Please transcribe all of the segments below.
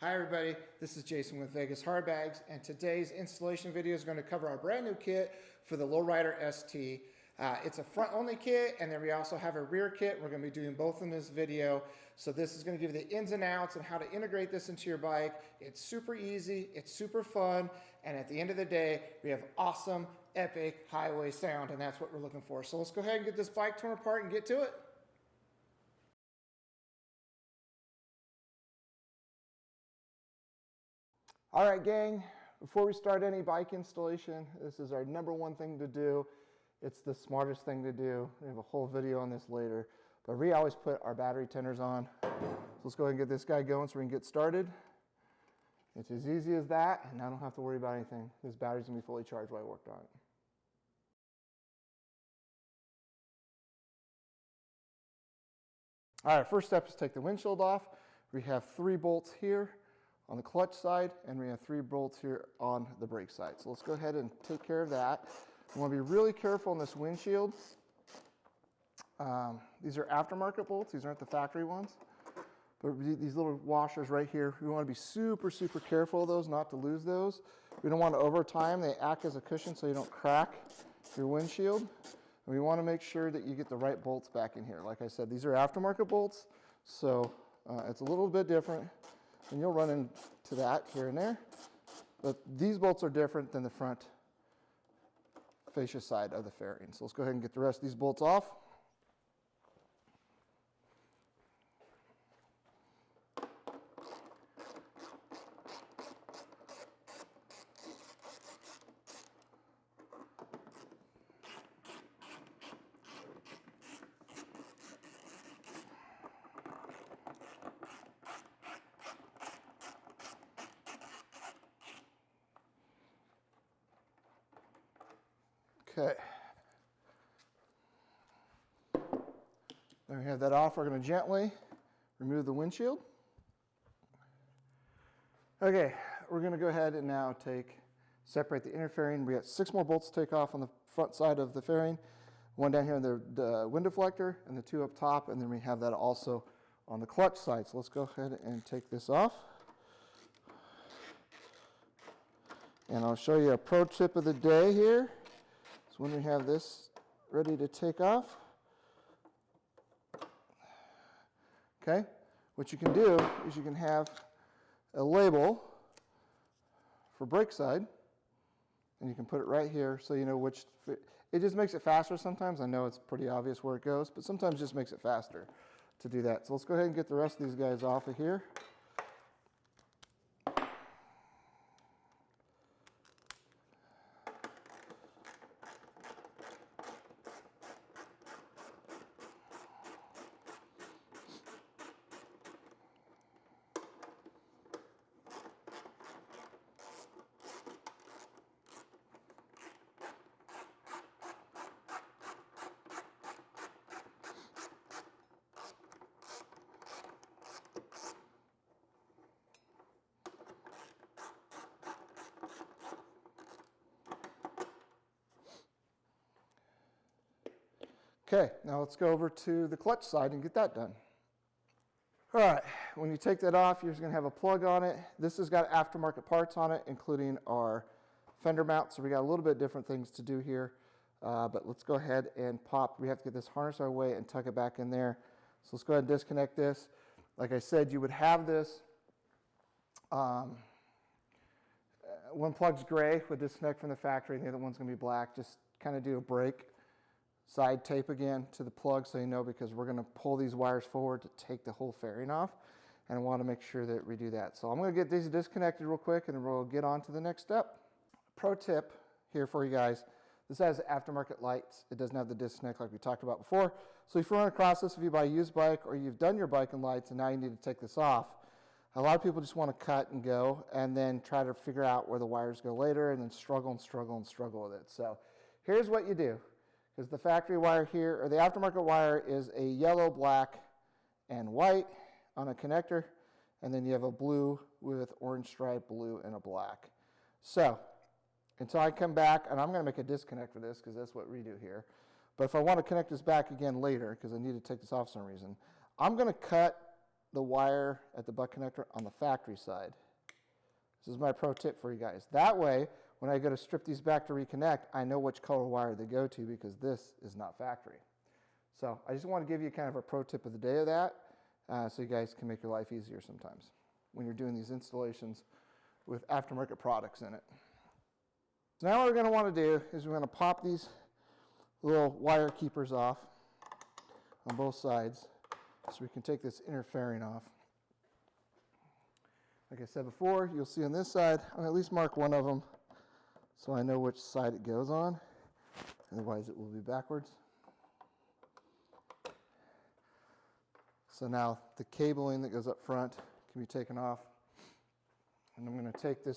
Hi everybody, this is Jason with Vegas Hardbags, and today's installation video is going to cover our brand new kit for the Lowrider ST. It's a front only kit, and then we also have a rear kit. We're going to be doing both in this video. So this is going to give you the ins and outs and how to integrate this into your bike. It's super easy, it's super fun, and at the end of the day, we have awesome, epic highway sound, and that's what we're looking for. So let's go ahead and get this bike torn apart and get to it. All right, gang, before we start any bike installation, this is our #1 thing to do. It's the smartest thing to do. We have a whole video on this later, but we always put our battery tenders on. So let's go ahead and get this guy going so we can get started. It's as easy as that, and I don't have to worry about anything. This battery's gonna be fully charged while I worked on it. All right, first step is take the windshield off. We have 3 bolts here on the clutch side, and we have 3 bolts here on the brake side. So let's go ahead and take care of that. You want to be really careful on this windshield. These are aftermarket bolts. These aren't the factory ones. But these little washers right here, we want to be super, super careful of those, not to lose those. We don't want to over time. They act as a cushion so you don't crack your windshield. And we want to make sure that you get the right bolts back in here. Like I said, these are aftermarket bolts, so it's a little bit different. And you'll run into that here and there. But these bolts are different than the front fascia side of the fairing. So let's go ahead and get the rest of these bolts off. Okay, there we have that off. We're going to gently remove the windshield. Okay, we're going to go ahead and now separate the inner fairing. We got 6 more bolts to take off on the front side of the fairing. 1 down here in the wind deflector and the 2 up top, and then we have that also on the clutch side. So let's go ahead and take this off. And I'll show you a pro tip of the day here. So when we have this ready to take off, okay, what you can do is you can have a label for brake side, and you can put it right here so you know which, it just makes it faster sometimes. I know it's pretty obvious where it goes, but sometimes it just makes it faster to do that. So let's go ahead and get the rest of these guys off of here. Okay, now let's go over to the clutch side and get that done. All right, when you take that off, you're just gonna have a plug on it. This has got aftermarket parts on it, including our fender mount, so we got a little bit different things to do here. But let's go ahead and pop. We have to get this harness our way and tuck it back in there. So let's go ahead and disconnect this. Like I said, you would have this. One plug's gray with disconnect from the factory, and the other one's gonna be black. Just kind of do a brake side tape again to the plug so you know, because we're going to pull these wires forward to take the whole fairing off, and I want to make sure that we do that. So I'm going to get these disconnected real quick and then we'll get on to the next step. Pro tip here for you guys, this has aftermarket lights. It doesn't have the disconnect like we talked about before. So if you run across this, if you buy a used bike or you've done your bike and lights and now you need to take this off, a lot of people just want to cut and go and then try to figure out where the wires go later and then struggle with it. So here's what you do. Because the factory wire here, or the aftermarket wire, is a yellow, black, and white on a connector, and then you have a blue with orange stripe, blue, and a black. So until I come back, and I'm going to make a disconnect for this because that's what we do here. But if I want to connect this back again later, because I need to take this off for some reason, I'm going to cut the wire at the butt connector on the factory side. This is my pro tip for you guys. That way, when I go to strip these back to reconnect, I know which color wire they go to because this is not factory. So I just want to give you kind of a pro tip of the day of that so you guys can make your life easier sometimes when you're doing these installations with aftermarket products in it. So now what we're going to want to do is we're going to pop these little wire keepers off on both sides so we can take this inner fairing off. Like I said before, you'll see on this side, I'll at least mark one of them so I know which side it goes on. Otherwise it will be backwards. So now the cabling that goes up front can be taken off. And I'm going to take this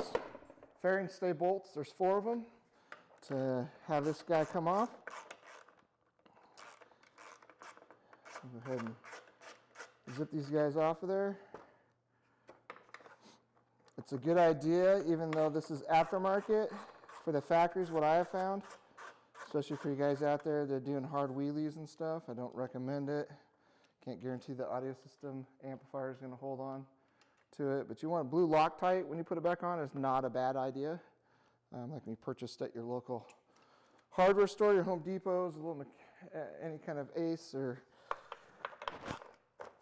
fairing stay bolts, there's 4 of them, to have this guy come off. I'll go ahead and zip these guys off of there. It's a good idea, even though this is aftermarket, for the factories, what I have found, especially for you guys out there that are doing hard wheelies and stuff. I don't recommend it. Can't guarantee the audio system amplifier is going to hold on to it. But you want blue Loctite when you put it back on. Is not a bad idea. Like when you purchased at your local hardware store, your Home Depots, any kind of Ace or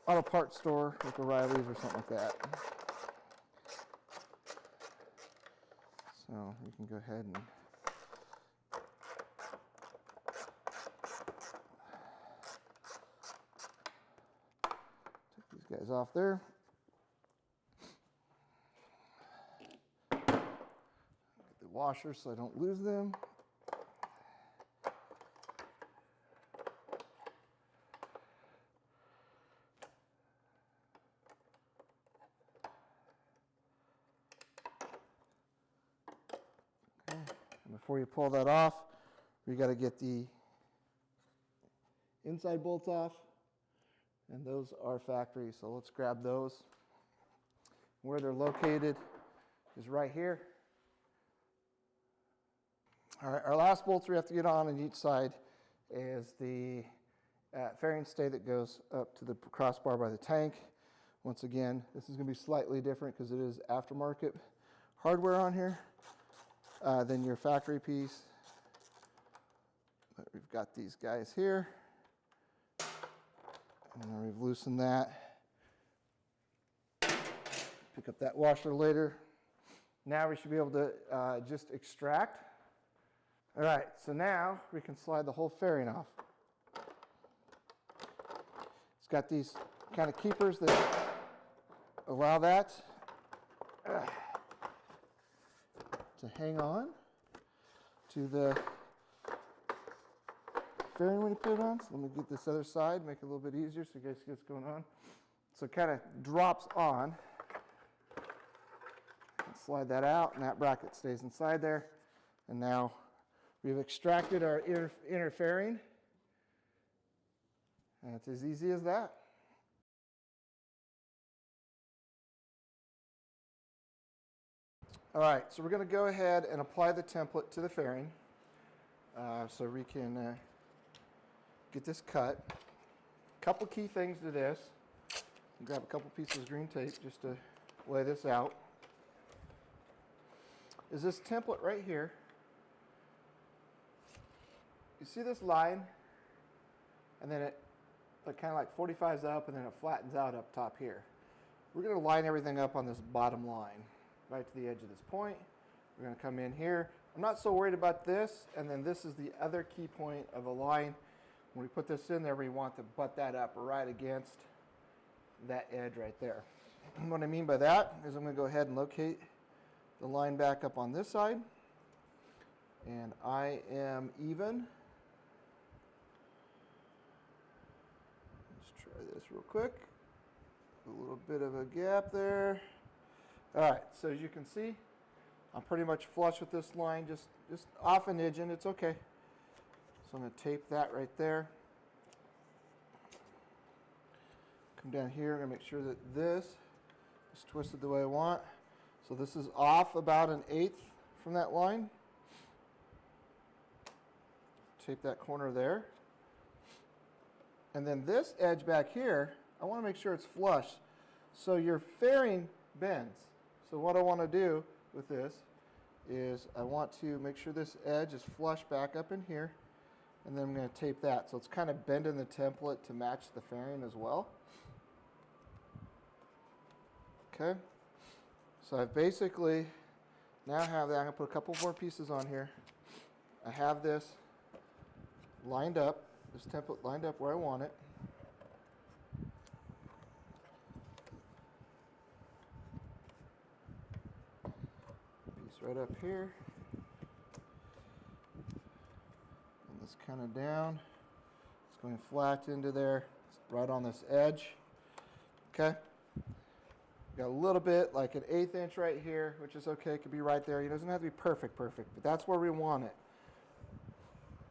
auto parts store, like O'Reilly's or something like that. So we can go ahead and take these guys off there. Get the washers so I don't lose them. Before you pull that off, you got to get the inside bolts off, and those are factory, so let's grab those. Where they're located is right here. All right, our last bolts we have to get on each side is the fairing stay that goes up to the crossbar by the tank. Once again, this is going to be slightly different because it is aftermarket hardware on here. Then your factory piece. But we've got these guys here. And then we've loosened that. Pick up that washer later. Now we should be able to just extract. All right, so now we can slide the whole fairing off. It's got these kind of keepers that allow that to hang on to the fairing when you put it on. So let me get this other side, make it a little bit easier so you guys see what's going on. So it kind of drops on. Slide that out, and that bracket stays inside there. And now we've extracted our inner fairing. And it's as easy as that. All right, so we're going to go ahead and apply the template to the fairing so we can get this cut. A couple key things to this. Grab a couple pieces of green tape just to lay this out. Is this template right here. You see this line? And then it kind of like 45s up, and then it flattens out up top here. We're going to line everything up on this bottom line, right to the edge of this point. We're going to come in here. I'm not so worried about this, and then this is the other key point of a line. When we put this in there, we want to butt that up right against that edge right there. And what I mean by that is I'm going to go ahead and locate the line back up on this side, and I am even. Let's try this real quick. A little bit of a gap there. All right, so as you can see, I'm pretty much flush with this line, just off an edge, and it's okay. So I'm going to tape that right there. Come down here, I'm going to make sure that this is twisted the way I want. So this is off about 1/8 from that line. Tape that corner there. And then this edge back here, I want to make sure it's flush. So your fairing bends. So what I want to do with this is I want to make sure this edge is flush back up in here, and then I'm going to tape that. So it's kind of bending the template to match the fairing as well. Okay. So I basically now have that. I'm going to put a couple more pieces on here. I have this lined up, this template lined up where I want it. Piece right up here. And this kind of down. It's going flat into there. It's right on this edge. Okay. Got a little bit, like an 1/8 inch right here, which is okay. It could be right there. It doesn't have to be perfect, but that's where we want it.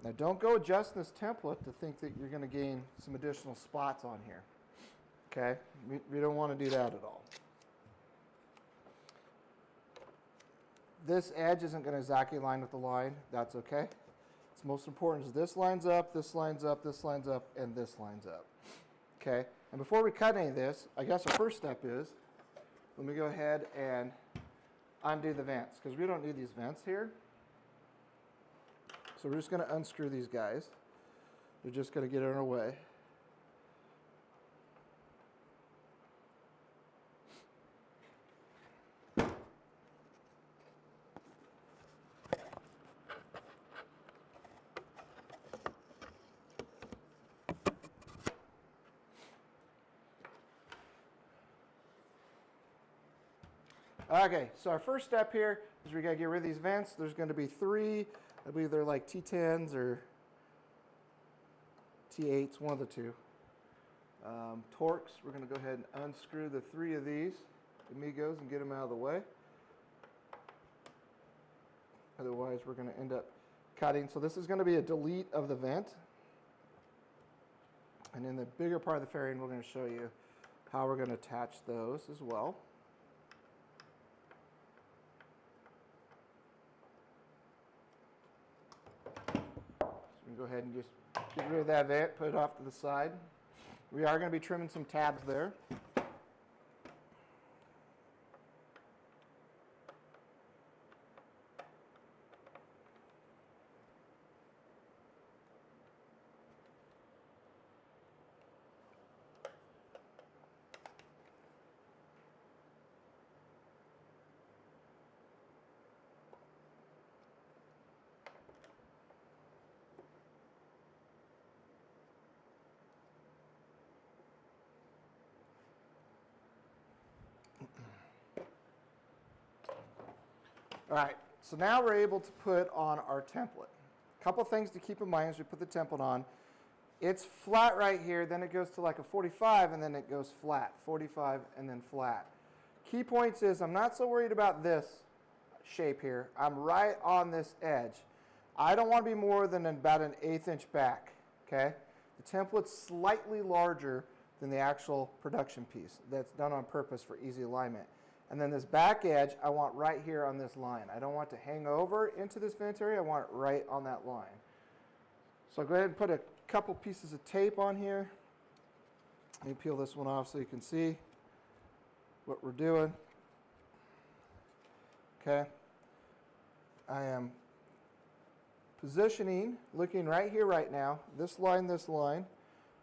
Now, don't go adjusting this template to think that you're going to gain some additional spots on here. Okay? We don't want to do that at all. This edge isn't going to exactly line with the line. That's okay. What's most important is this lines up, this lines up, this lines up, and this lines up. Okay? And before we cut any of this, I guess our first step is, let me go ahead and undo the vents, because we don't need these vents here. So we're just going to unscrew these guys. They're just going to get in our way. Okay, so our first step here is we got to get rid of these vents. There's going to be 3. I believe they're like T10s or T8s, one of the two. Torques, we're going to go ahead and unscrew the 3 of these amigos and get them out of the way. Otherwise, we're going to end up cutting. So this is going to be a delete of the vent. And in the bigger part of the fairing, we're going to show you how we're going to attach those as well. Go ahead and just get rid of that vent, put it off to the side. We are going to be trimming some tabs there. All right, so now we're able to put on our template. A couple things to keep in mind as we put the template on. It's flat right here, then it goes to like a 45, and then it goes flat, 45, and then flat. Key points is I'm not so worried about this shape here. I'm right on this edge. I don't want to be more than about an 1/8 inch back, okay? The template's slightly larger than the actual production piece. That's done on purpose for easy alignment. And then this back edge, I want right here on this line. I don't want it to hang over into this vent area. I want it right on that line. So I'll go ahead and put a couple pieces of tape on here. Let me peel this one off so you can see what we're doing. Okay. I am positioning, looking right here right now, this line,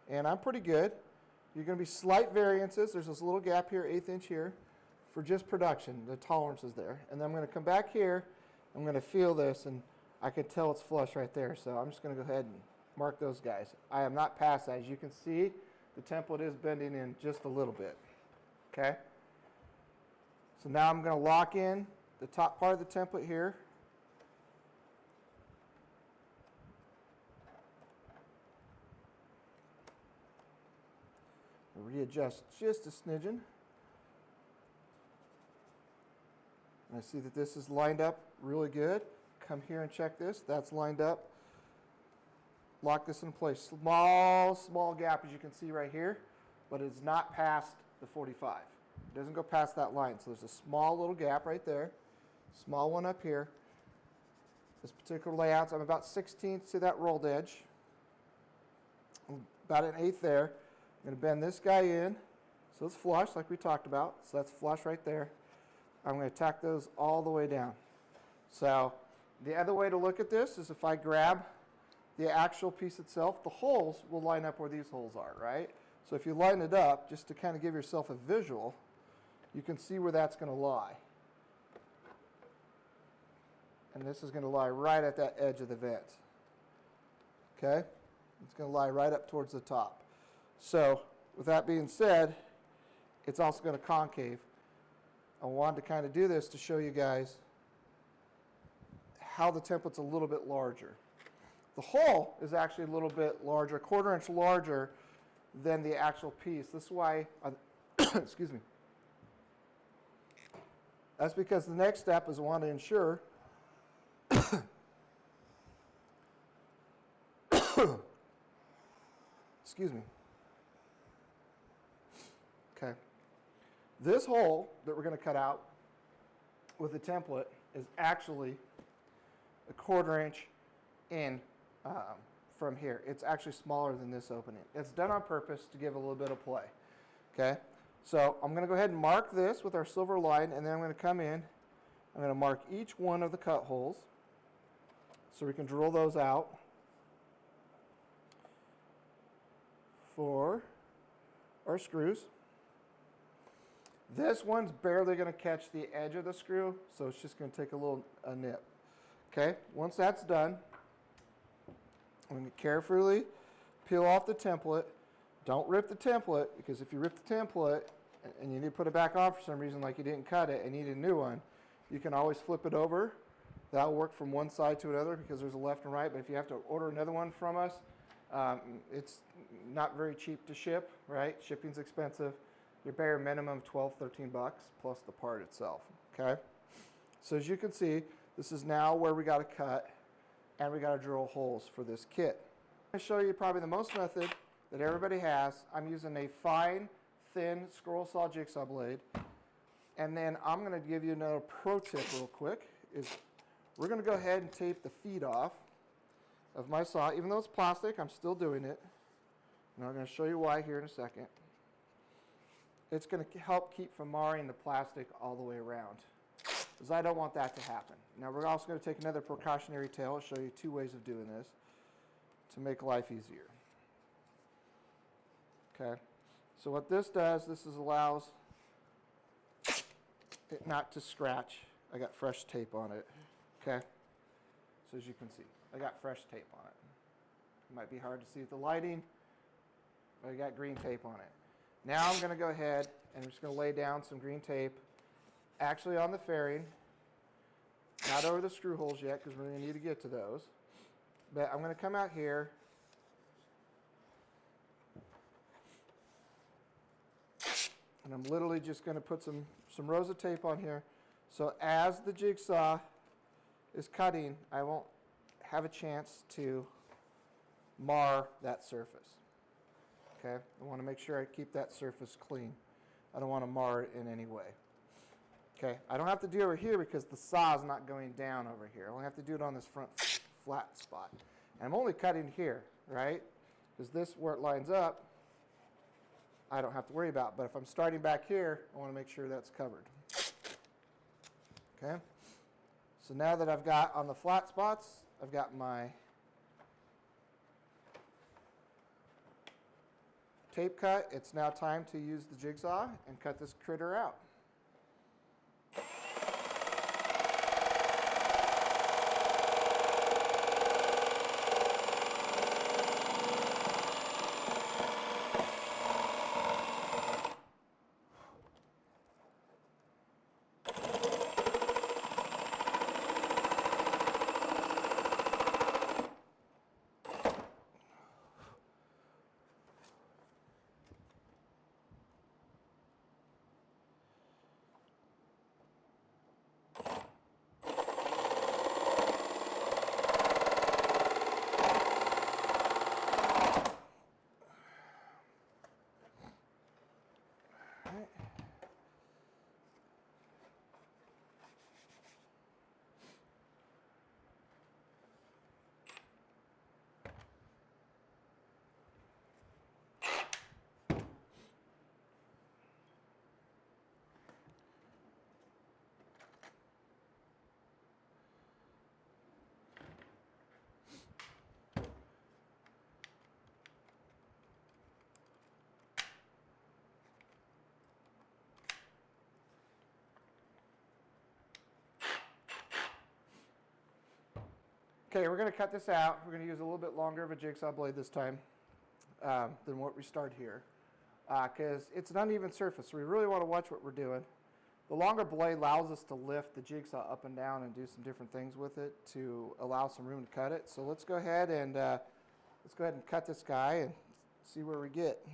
and I'm pretty good. You're going to be slight variances. There's this little gap here, 1/8 inch here. For just production, the tolerance is there. And then I'm going to come back here, I'm going to feel this, and I can tell it's flush right there. So I'm just going to go ahead and mark those guys. I am not past that. As you can see, the template is bending in just a little bit. Okay? So now I'm going to lock in the top part of the template here. Readjust just a smidgen. And I see that this is lined up really good. Come here and check this. That's lined up. Lock this in place. Small gap, as you can see right here, but it's not past the 45. It doesn't go past that line. So there's a small little gap right there. Small one up here. This particular layout, I'm about 1/16 to that rolled edge. About an 1/8 there. I'm going to bend this guy in So it's flush like we talked about. So that's flush right there. I'm going to tack those all the way down. So the other way to look at this is if I grab the actual piece itself, the holes will line up where these holes are, right? So if you line it up, just to kind of give yourself a visual, you can see where that's going to lie. And this is going to lie right at that edge of the vent. Okay? It's going to lie right up towards the top. So with that being said, it's also going to concave. I wanted to kind of do this to show you guys how the template's a little bit larger. The hole is actually a little bit larger, a 1/4 inch larger than the actual piece. This is why, excuse me. That's because the next step is I want to ensure excuse me. Okay. This hole that we're going to cut out with the template is actually a 1/4 inch in from here. It's actually smaller than this opening. It's done on purpose to give a little bit of play. Okay. So I'm going to go ahead and mark this with our silver line, and then I'm going to come in. I'm going to mark each one of the cut holes so we can drill those out for our screws. This one's barely going to catch the edge of the screw, so it's just going to take a nip. Okay, once that's done, I'm going to carefully peel off the template. Don't rip the template, because if you rip the template and you need to put it back on for some reason, like you didn't cut it and need a new one, you can always flip it over. That'll work from one side to another because there's a left and right, but if you have to order another one from us, it's not very cheap to ship, right? Shipping's expensive. Your bare minimum $12, $13 plus the part itself, okay? So as you can see, this is now where we got to cut and we got to drill holes for this kit. I'm going to show you probably the most method that everybody has. I'm using a fine, thin scroll saw jigsaw blade. And then I'm going to give you another pro tip real quick. Is we're going to go ahead and tape the feet off of my saw. Even though it's plastic, I'm still doing it. And I'm going to show you why here in a second. It's going to help keep from marring the plastic all the way around, because I don't want that to happen. Now we're also going to take another precautionary tail. I'll show you 2 ways of doing this to make life easier. Okay, so what this does, allows it not to scratch. I got fresh tape on it. Okay, so as you can see, I got fresh tape on it. It might be hard to see with the lighting, but I got green tape on it. Now I'm going to go ahead and I'm just going to lay down some green tape actually on the fairing, not over the screw holes yet because we're going to need to get to those. But I'm going to come out here and I'm literally just going to put some rows of tape on here, so as the jigsaw is cutting, I won't have a chance to mar that surface. Okay, I want to make sure I keep that surface clean. I don't want to mar it in any way. Okay, I don't have to do it over here because the saw is not going down over here. I only have to do it on this front flat spot. And I'm only cutting here, right? Because this, where it lines up, I don't have to worry about. But if I'm starting back here, I want to make sure that's covered. Okay, so now that I've got on the flat spots, I've got my tape cut. It's now time to use the jigsaw and cut this critter out. Okay, we're going to cut this out. We're going to use a little bit longer of a jigsaw blade this time than what we start here, because it's an uneven surface, so we really want to watch what we're doing. The longer blade allows us to lift the jigsaw up and down and do some different things with it to allow some room to cut it. So let's go ahead and cut this guy and see where we get.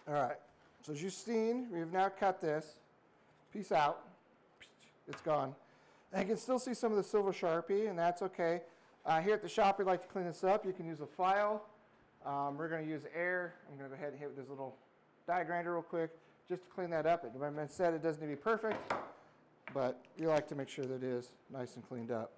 All right, so as you've seen, we've now cut this piece out. It's gone. And you can still see some of the silver Sharpie, and that's okay. Here at the shop, we like to clean this up. You can use a file. We're going to use air. I'm going to go ahead and hit with this little die grinder real quick just to clean that up. Like I said, it doesn't need to be perfect, but you like to make sure that it is nice and cleaned up.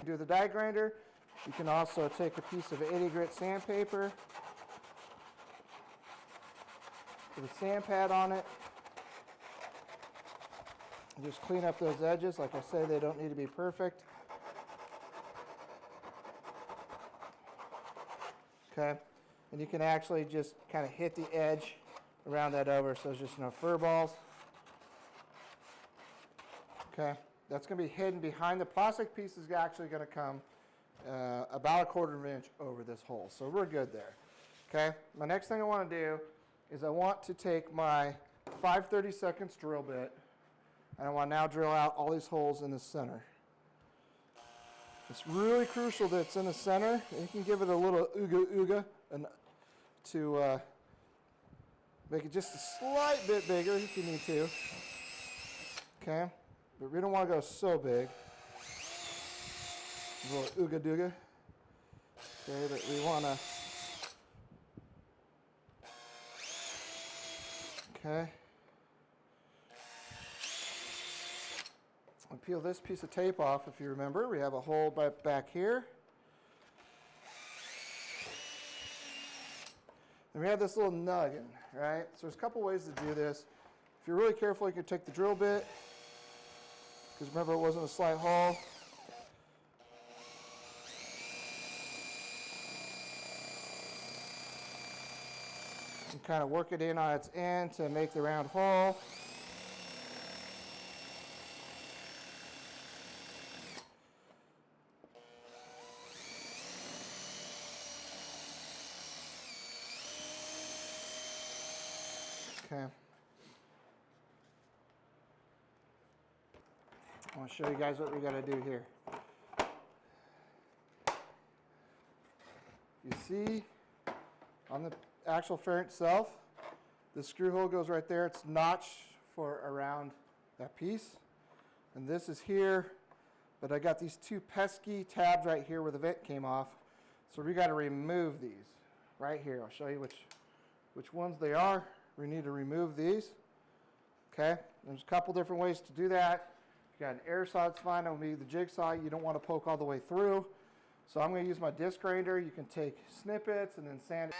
Do the die grinder. You can also take a piece of 80 grit sandpaper, put a sand pad on it, and just clean up those edges. Like I say, they don't need to be perfect. Okay, and you can actually just kind of hit the edge around that over so there's just no fur balls. Okay. That's going to be hidden behind the plastic piece is actually going to come about 1/4 of an inch over this hole. So we're good there. Okay. My next thing I want to do is I want to take my 5/32 drill bit and I want to now drill out all these holes in the center. It's really crucial that it's in the center. And you can give it a little ooga and to make it just a slight bit bigger if you need to. Okay. But we don't want to go so big. A little ooga dooga. Okay, but we want to. Okay. I'll peel this piece of tape off if you remember. We have a hole back here. And we have this little noggin, right? So there's a couple ways to do this. If you're really careful, you can take the drill bit. Because remember, it wasn't a slight hole. And kind of work it in on its end to make the round hole. Okay. I want to show you guys what we got to do here. You see on the actual ferrite itself, The screw hole goes right there. It's notched for around that piece. And this is here, but I got these two pesky tabs right here where the vent came off. So we got to remove these right here. I'll show you which ones they are. We need to remove these. Okay, there's a couple different ways to do that. If you got an air saw, it's fine. It'll be the jigsaw. You don't want to poke all the way through. So I'm going to use my disc grinder. You can take snippets and then sand it.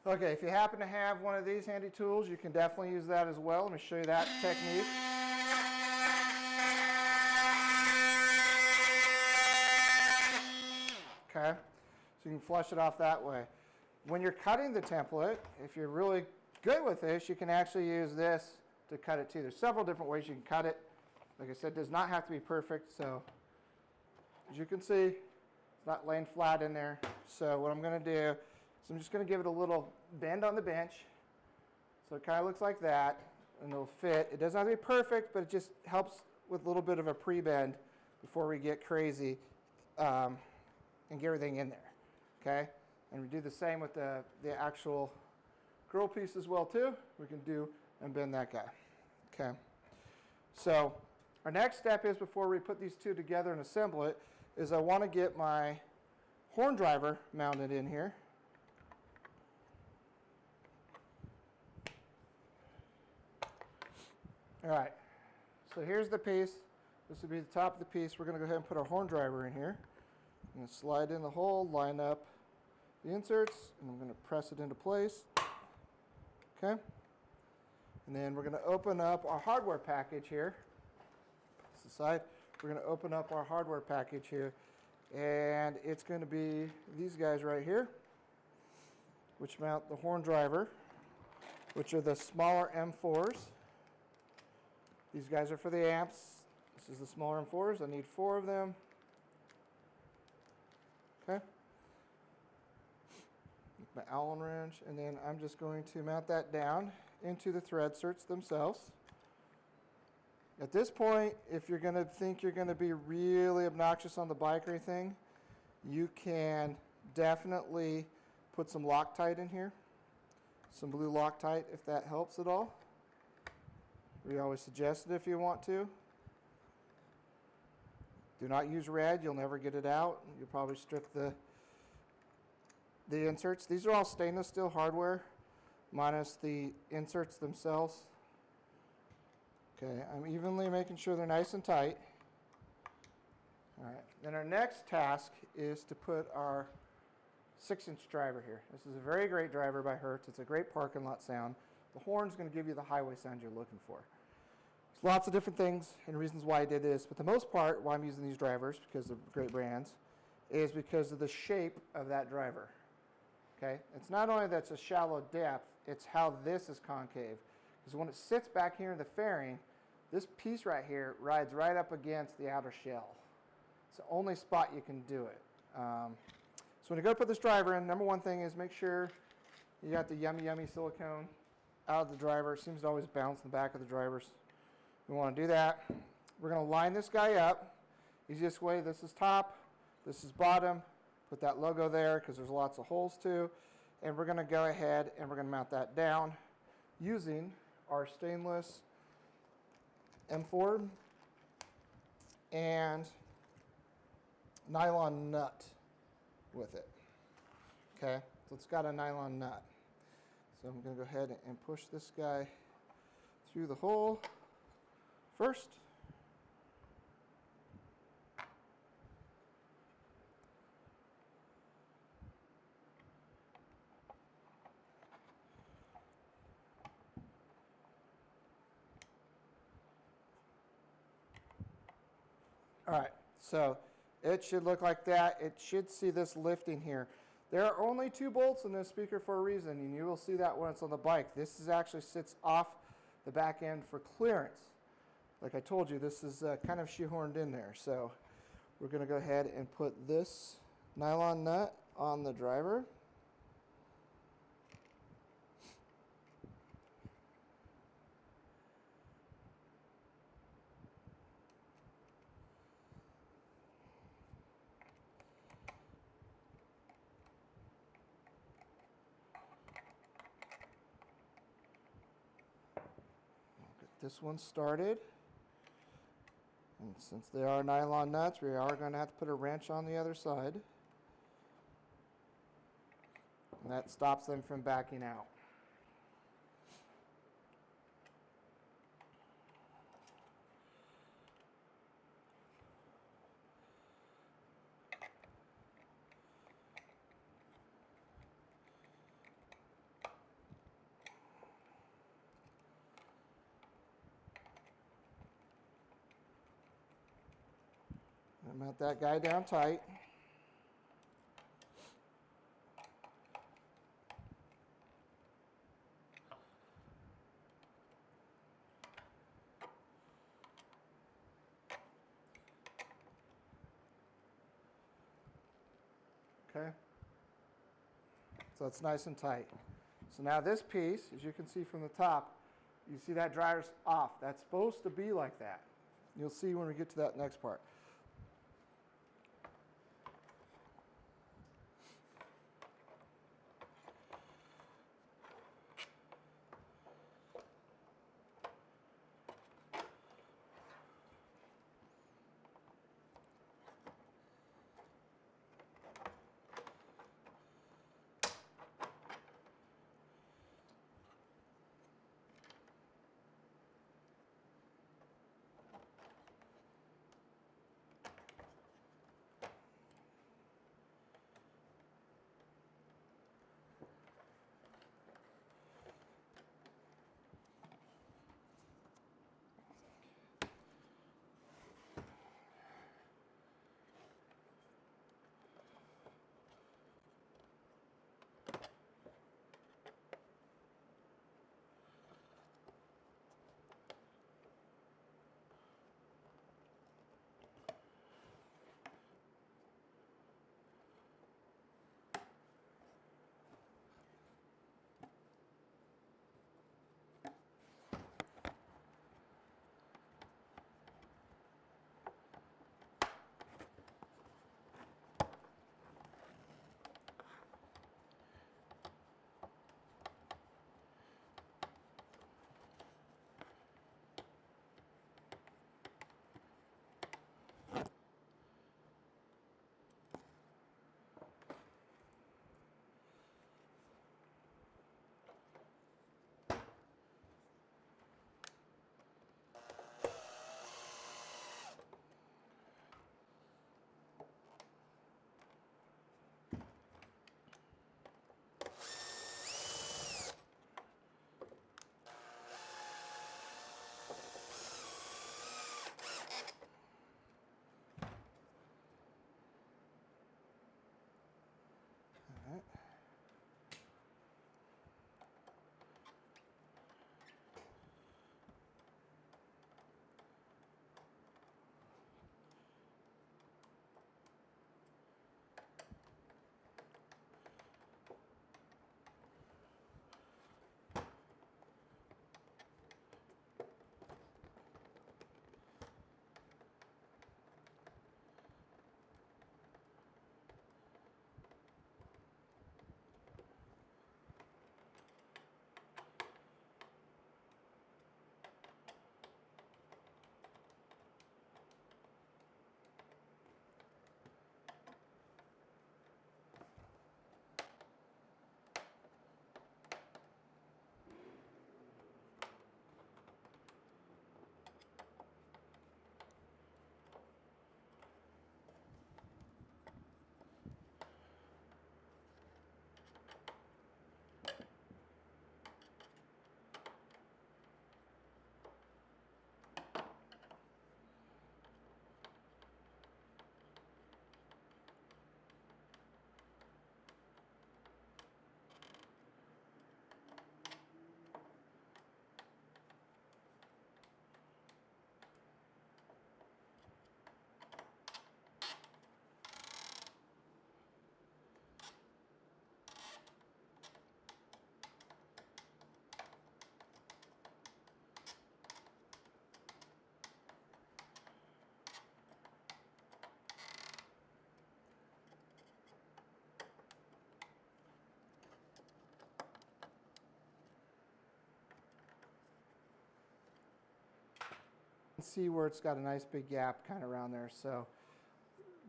Okay, if you happen to have one of these handy tools, you can definitely use that as well. Let me show you that technique. Okay, so you can flush it off that way. When you're cutting the template, if you're really good with this, you can actually use this to cut it too. There's several different ways you can cut it. Like I said, it does not have to be perfect, so as you can see, it's not laying flat in there. So what I'm going to do, so I'm just going to give it a little bend on the bench. So it kind of looks like that, and it'll fit. It doesn't have to be perfect, but it just helps with a little bit of a pre-bend before we get crazy and get everything in there. Okay? And we do the same with the actual grill piece as well too. We can do and bend that guy. Okay? So our next step is, before we put these two together and assemble it, is I want to get my horn driver mounted in here. All right, so here's the piece. This would be the top of the piece. We're going to go ahead and put our horn driver in here. I'm going to slide in the hole, line up the inserts, and I'm going to press it into place. Okay, and then we're going to open up our hardware package here. Put this aside. We're going to open up our hardware package here, and it's going to be these guys right here, which mount the horn driver, which are the smaller M4s. These guys are for the amps. This is the smaller M4s. I need 4 of them. Okay. My Allen wrench, and then I'm just going to mount that down into the thread certs themselves. At this point, if you're going to think you're going to be really obnoxious on the bike or anything, you can definitely put some Loctite in here. Some blue Loctite, if that helps at all. We always suggest it if you want to. Do not use red. You'll never get it out. You'll probably strip the inserts. These are all stainless steel hardware, minus the inserts themselves. Okay, I'm evenly making sure they're nice and tight. All right, then our next task is to put our 6-inch driver here. This is a very great driver by Hertz. It's a great parking lot sound. The horn's going to give you the highway sound you're looking for. There's lots of different things and reasons why I did this, but the most part why I'm using these drivers, because they're great brands, is because of the shape of that driver. Okay, it's not only that it's a shallow depth, it's how this is concave. Because when it sits back here in the fairing, this piece right here rides right up against the outer shell. It's the only spot you can do it. So when you go put this driver in, number one thing is make sure you got the yummy silicone out of the driver. It seems to always bounce in the back of the drivers. We want to do that. We're going to line this guy up. Easiest way, this is top, this is bottom. Put that logo there because there's lots of holes too. And we're going to go ahead and we're going to mount that down using our stainless M4 and nylon nut with it. Okay, so it's got a nylon nut. So I'm going to go ahead and push this guy through the hole first. All right, so it should look like that. It should see this lifting here. There are only 2 bolts in this speaker for a reason, and you will see that when it's on the bike. This is actually sits off the back end for clearance. Like I told you, this is kind of shoehorned in there. So we're going to go ahead and put this nylon nut on the driver. This one started, and since they are nylon nuts, we are going to have to put a wrench on the other side, and that stops them from backing out. Mount that guy down tight. Okay. So it's nice and tight. So now this piece, as you can see from the top, you see that driver's off. That's supposed to be like that. You'll see when we get to that next part. see where it's got a nice big gap kind of around there. So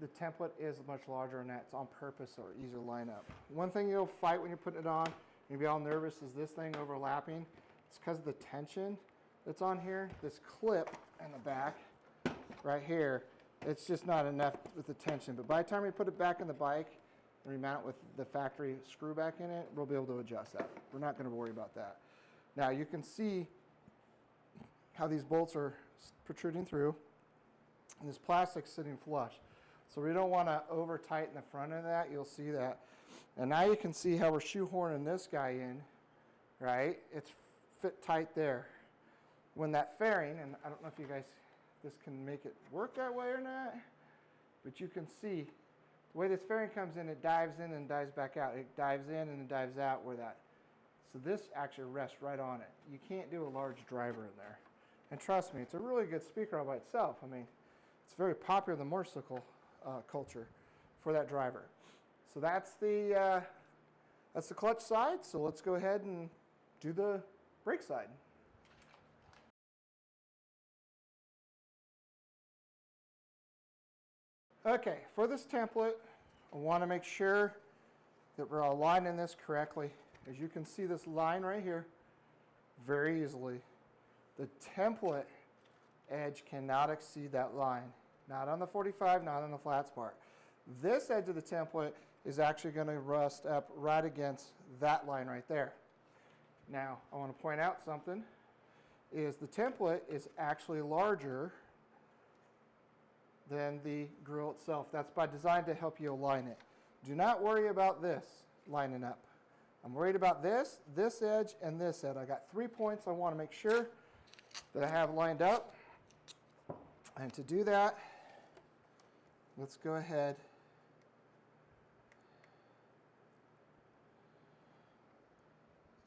the template is much larger and that's on purpose or easier to line up. One thing you'll fight when you're putting it on, you'll be all nervous, is this thing overlapping. It's because of the tension that's on here. This clip in the back right here, it's just not enough with the tension. But by the time we put it back in the bike and remount it with the factory screw back in it, we'll be able to adjust that. We're not going to worry about that. Now you can see how these bolts are protruding through and this plastic's sitting flush. So we don't want to over tighten the front of that. You'll see that. And now you can see how we're shoehorning this guy in, right? It's fit tight there. When that fairing, and I don't know if you guys, this can make it work that way or not, but you can see the way this fairing comes in, it dives in and dives back out. It dives in and it dives out where that. So this actually rests right on it. You can't do a large driver in there. And trust me, it's a really good speaker all by itself. I mean, it's very popular in the motorcycle culture for that driver. So that's the clutch side. So let's go ahead and do the brake side. Okay, for this template, I want to make sure that we're aligning this correctly. As you can see this line right here, very easily. The template edge cannot exceed that line. Not on the 45, not on the flats part. This edge of the template is actually going to rust up right against that line right there. Now, I want to point out something, is the template is actually larger than the grill itself. That's by design to help you align it. Do not worry about this lining up. I'm worried about this edge, and this edge. I got 3 points I want to make sure that I have lined up. And to do that, let's go ahead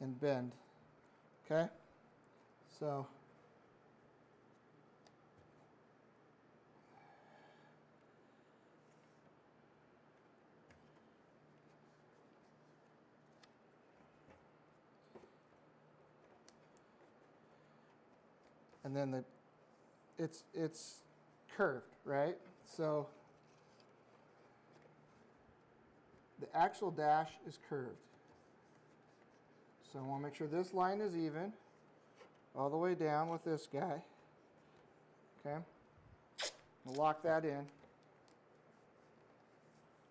and bend. Okay? So and then it's curved, right? So the actual dash is curved. So I want to make sure this line is even all the way down with this guy. Okay? We'll lock that in.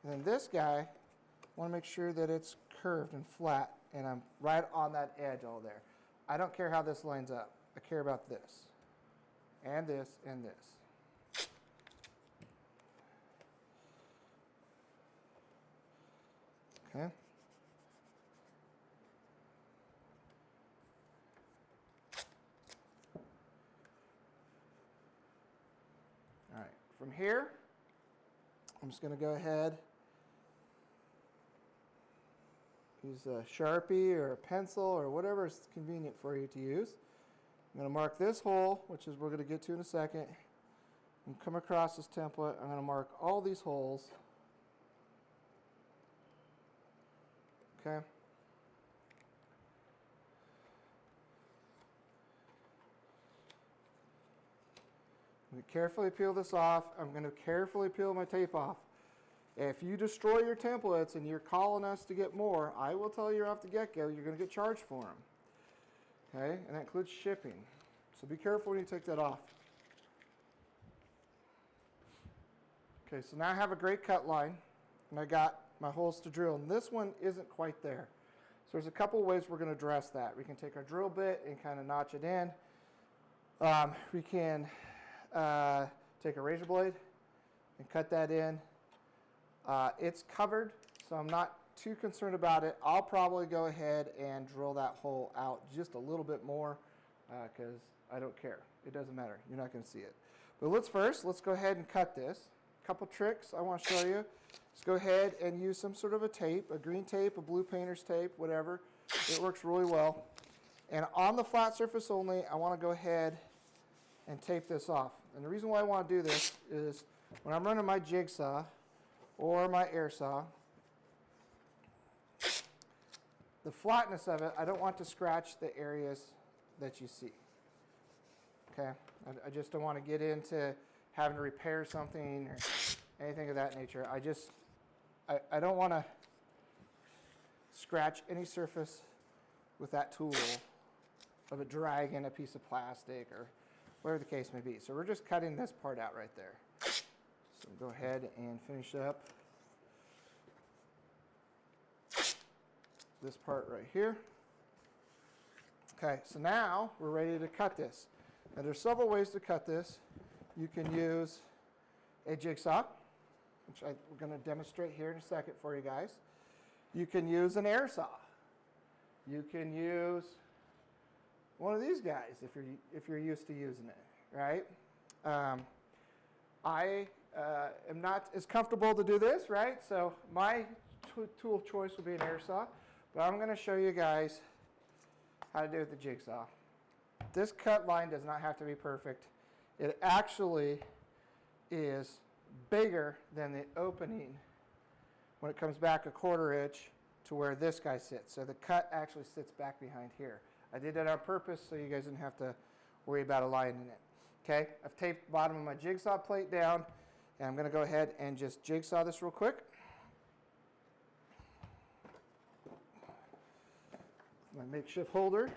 And then this guy, I want to make sure that it's curved and flat, and I'm right on that edge all there. I don't care how this lines up. I care about this, and this, and this. Okay. All right, from here, I'm just going to go ahead, use a Sharpie or a pencil or whatever is convenient for you to use. I'm going to mark this hole, which is we're going to get to in a second, and come across this template. I'm going to mark all these holes. Okay. I'm going to carefully peel this off. I'm going to carefully peel my tape off. If you destroy your templates and you're calling us to get more, I will tell you off the get-go, you're going to get charged for them. Okay, and that includes shipping. So be careful when you take that off. Okay, so now I have a great cut line, and I got my holes to drill, and this one isn't quite there. So there's a couple ways we're going to address that. We can take our drill bit and kind of notch it in. We can take a razor blade and cut that in. It's covered, so I'm not too concerned about it. I'll probably go ahead and drill that hole out just a little bit more because I don't care. It doesn't matter. You're not going to see it. But let's go ahead and cut this. A couple tricks I want to show you. Let's go ahead and use some sort of a tape, a green tape, a blue painter's tape, whatever. It works really well. And on the flat surface only, I want to go ahead and tape this off. And the reason why I want to do this is when I'm running my jigsaw or my air saw, the flatness of it, I don't want to scratch the areas that you see. okay? I just don't want to get into having to repair something or anything of that nature. I don't want to scratch any surface with that tool of it dragging a piece of plastic or whatever the case may be. So we're just cutting this part out right there. So go ahead and finish up this part right here. Okay, so now we're ready to cut this. Now there's several ways to cut this. You can use a jigsaw, which we're going to demonstrate here in a second for you guys. You can use an air saw. You can use one of these guys if you're used to using it, right? I am not as comfortable to do this, right? So my tool of choice will be an air saw, but I'm going to show you guys how to do it with the jigsaw. This cut line does not have to be perfect. It actually is bigger than the opening when it comes back a 1/4 inch to where this guy sits. So the cut actually sits back behind here. I did that on purpose so you guys didn't have to worry about aligning it. Okay, I've taped the bottom of my jigsaw plate down, and I'm going to go ahead and just jigsaw this real quick. My makeshift holder.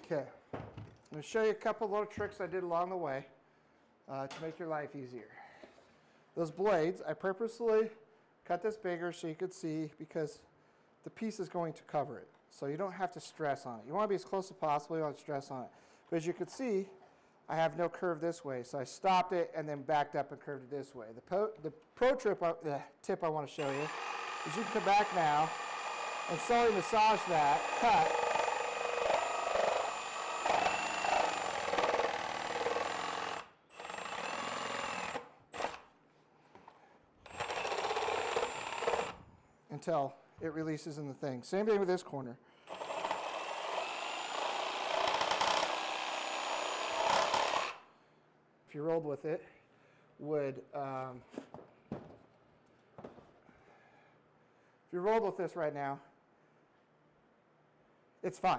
Okay, I'm going to show you a couple little tricks I did along the way to make your life easier. Those blades, I purposely cut this bigger so you could see because the piece is going to cover it. So you don't have to stress on it. You want to be as close as possible, you don't have to stress on it. But as you can see, I have no curve this way. So I stopped it and then backed up and curved it this way. The pro tip I want to show you is you can come back now and slowly massage that cut. Until it releases in the thing. Same thing with this corner. If you rolled with it, if you rolled with this right now, it's fine.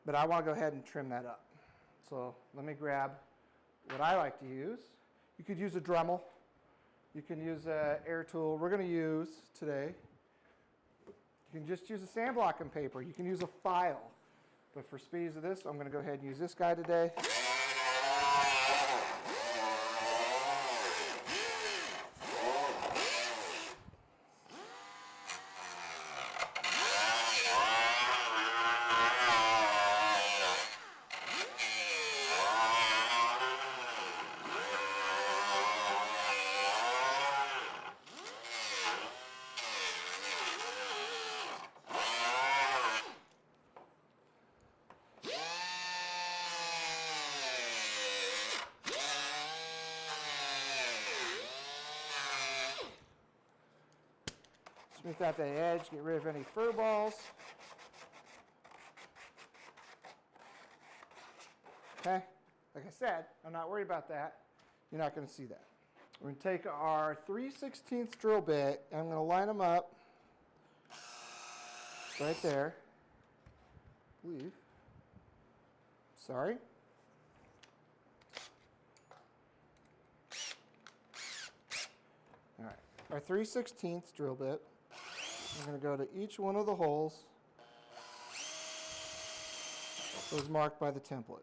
But I want to go ahead and trim that up. So let me grab what I like to use. You could use a Dremel. You can use an air tool. We're going to use today. You can just use a sandblocking paper. You can use a file. But for speeds of this, I'm going to go ahead and use this guy today. Smooth out that edge, get rid of any fur balls. Okay, like I said, I'm not worried about that. You're not going to see that. We're going to take our 3/16 drill bit and I'm going to line them up right there. I believe. Sorry. All right, our 3/16 drill bit. I'm going to go to each one of the holes, those marked by the template.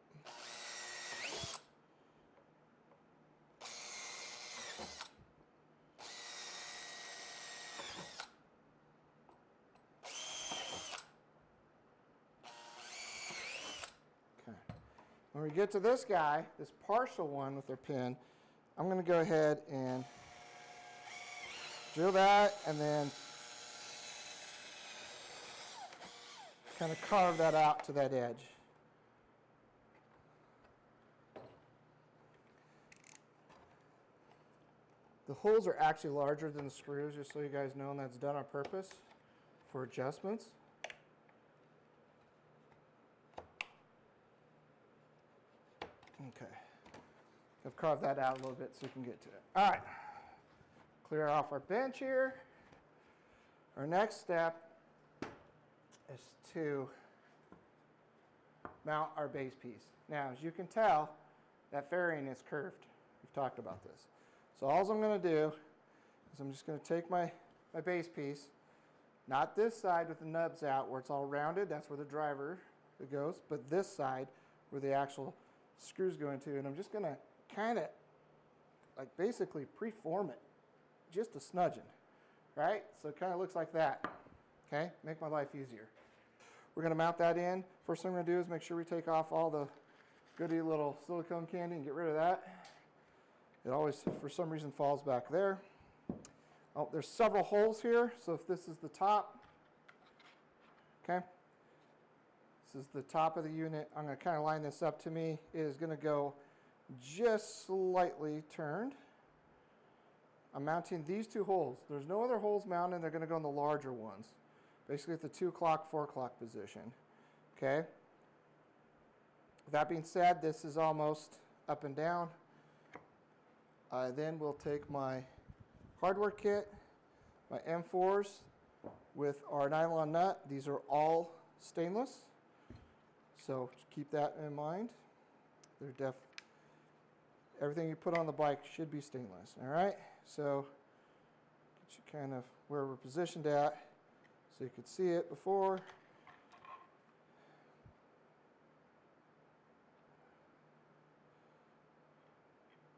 Okay. When we get to this guy, this partial one with our pin, I'm going to go ahead and drill that and then kind of carve that out to that edge. The holes are actually larger than the screws, just so you guys know, and that's done on purpose for adjustments. Okay. I've carved that out a little bit so you can get to it. All right. Clear off our bench here. Our next step is to mount our base piece. Now, as you can tell, that fairing is curved. We've talked about this. So all I'm going to do is I'm just going to take my base piece, not this side with the nubs out where it's all rounded, that's where the driver goes, but this side where the actual screws go into, and I'm just going to kind of like basically preform it, just a smudging, right? So it kind of looks like that, okay? Make my life easier. We're going to mount that in. First thing we're going to do is make sure we take off all the goody little silicone candy and get rid of that. It always, for some reason, falls back there. Oh, there's several holes here, so if this is the top, okay? This is the top of the unit. I'm going to kind of line this up to me. It is going to go just slightly turned. I'm mounting these two holes. There's no other holes mounted. They're going to go in the larger ones, basically at the 2 o'clock, 4 o'clock position, okay? That being said, this is almost up and down. I then will take my hardware kit, my M4s with our nylon nut. These are all stainless, so keep that in mind. They're everything you put on the bike should be stainless, all right? So get you kind of where we're positioned at so you could see it before.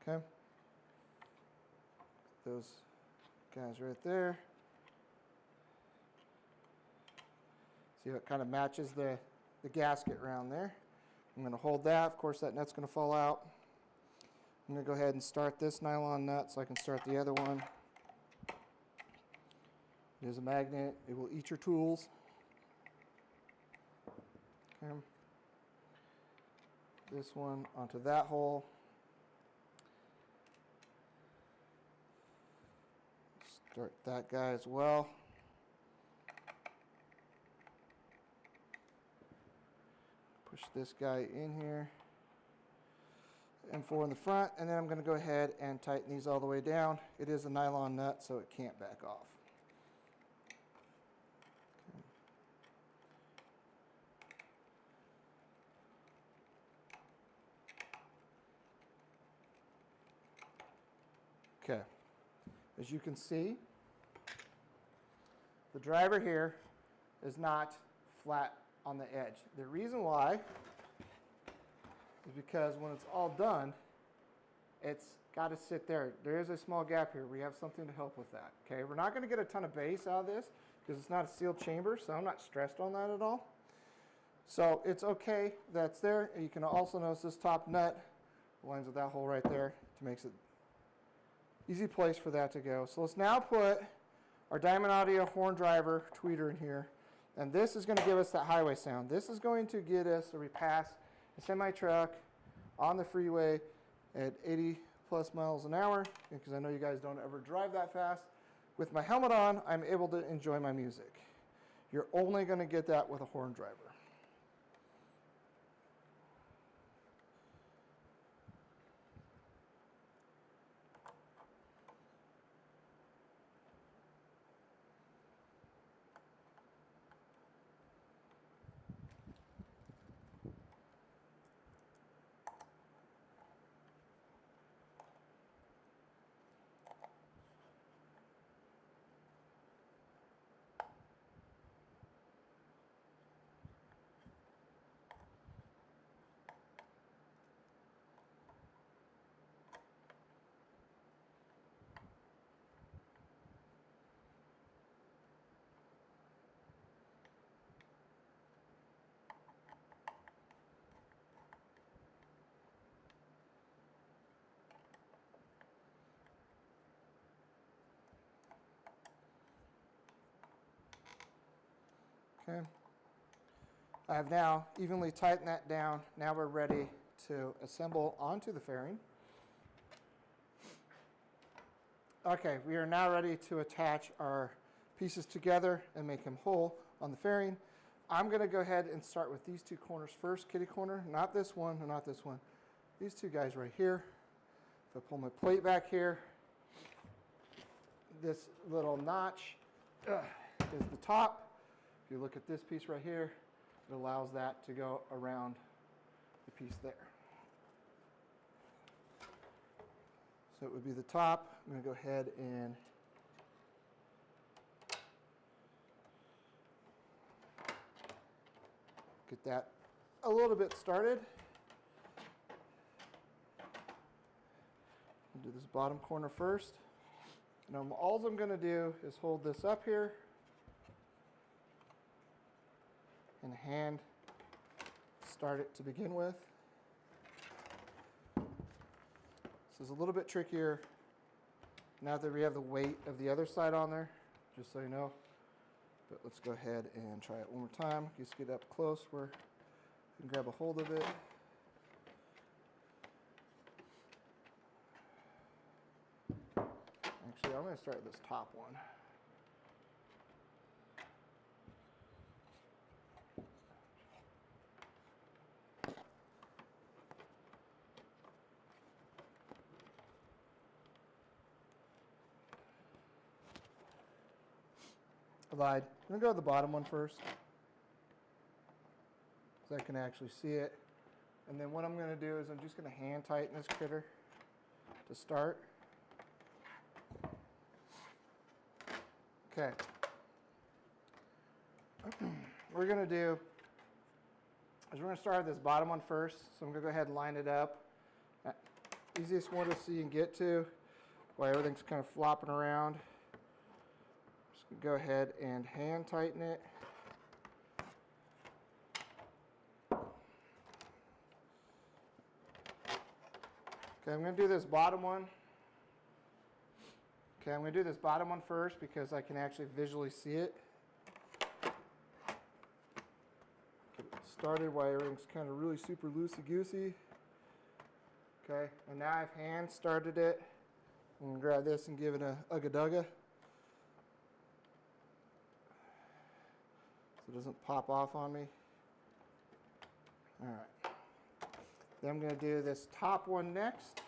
Okay. Those guys right there. See how it kind of matches the gasket around there. I'm going to hold that. Of course, that nut's going to fall out. I'm going to go ahead and start this nylon nut so I can start the other one. It is a magnet. It will eat your tools. Okay. This one onto that hole. Start that guy as well. Push this guy in here. M4 in the front, and then I'm going to go ahead and tighten these all the way down. It is a nylon nut, so it can't back off. Okay. As you can see, the driver here is not flat on the edge. The reason why is because when it's all done, it's got to sit there. There is a small gap here. We have something to help with that. Okay, we're not going to get a ton of bass out of this because it's not a sealed chamber, so I'm not stressed on that at all. So it's okay that's there. You can also notice this top nut aligns with that hole right there to make it easy place for that to go. So let's now put our Diamond Audio horn driver tweeter in here, and this is going to give us that highway sound. This is going to get us a repass a semi-truck on the freeway at 80 plus miles an hour, because I know you guys don't ever drive that fast. With my helmet on, I'm able to enjoy my music. You're only going to get that with a horn driver. Okay. I have now evenly tightened that down. Now we're ready to assemble onto the fairing. Okay, we are now ready to attach our pieces together and make them whole on the fairing. I'm going to go ahead and start with these two corners first, kitty corner, not this one and not this one. These two guys right here. If I pull my plate back here, this little notch is the top. If you look at this piece right here, it allows that to go around the piece there. So it would be the top. I'm going to go ahead and get that a little bit started. I'll do this bottom corner first. Now all I'm going to do is hold this up here and hand start it to begin with. This is a little bit trickier now that we have the weight of the other side on there, just so you know. But let's go ahead and try it one more time. Just get up close where you can grab a hold of it. Actually, I'm going to start with this top one. I lied. I'm going to go with the bottom one first, so I can actually see it. And then what I'm going to do is I'm just going to hand tighten this critter to start. Okay. What we're going to do is we're going to start with this bottom one first. So I'm going to go ahead and line it up. Easiest one to see and get to while everything's kind of flopping around. Just go ahead and hand tighten it. Okay, I'm going to do this bottom one. Okay, I'm going to do this bottom one first because I can actually visually see it. Get it started while everything's kind of really super loosey-goosey. Okay, and now I've hand started it. I'm going to grab this and give it a ugga-dugga, so it doesn't pop off on me. All right. Then I'm going to do this top one next.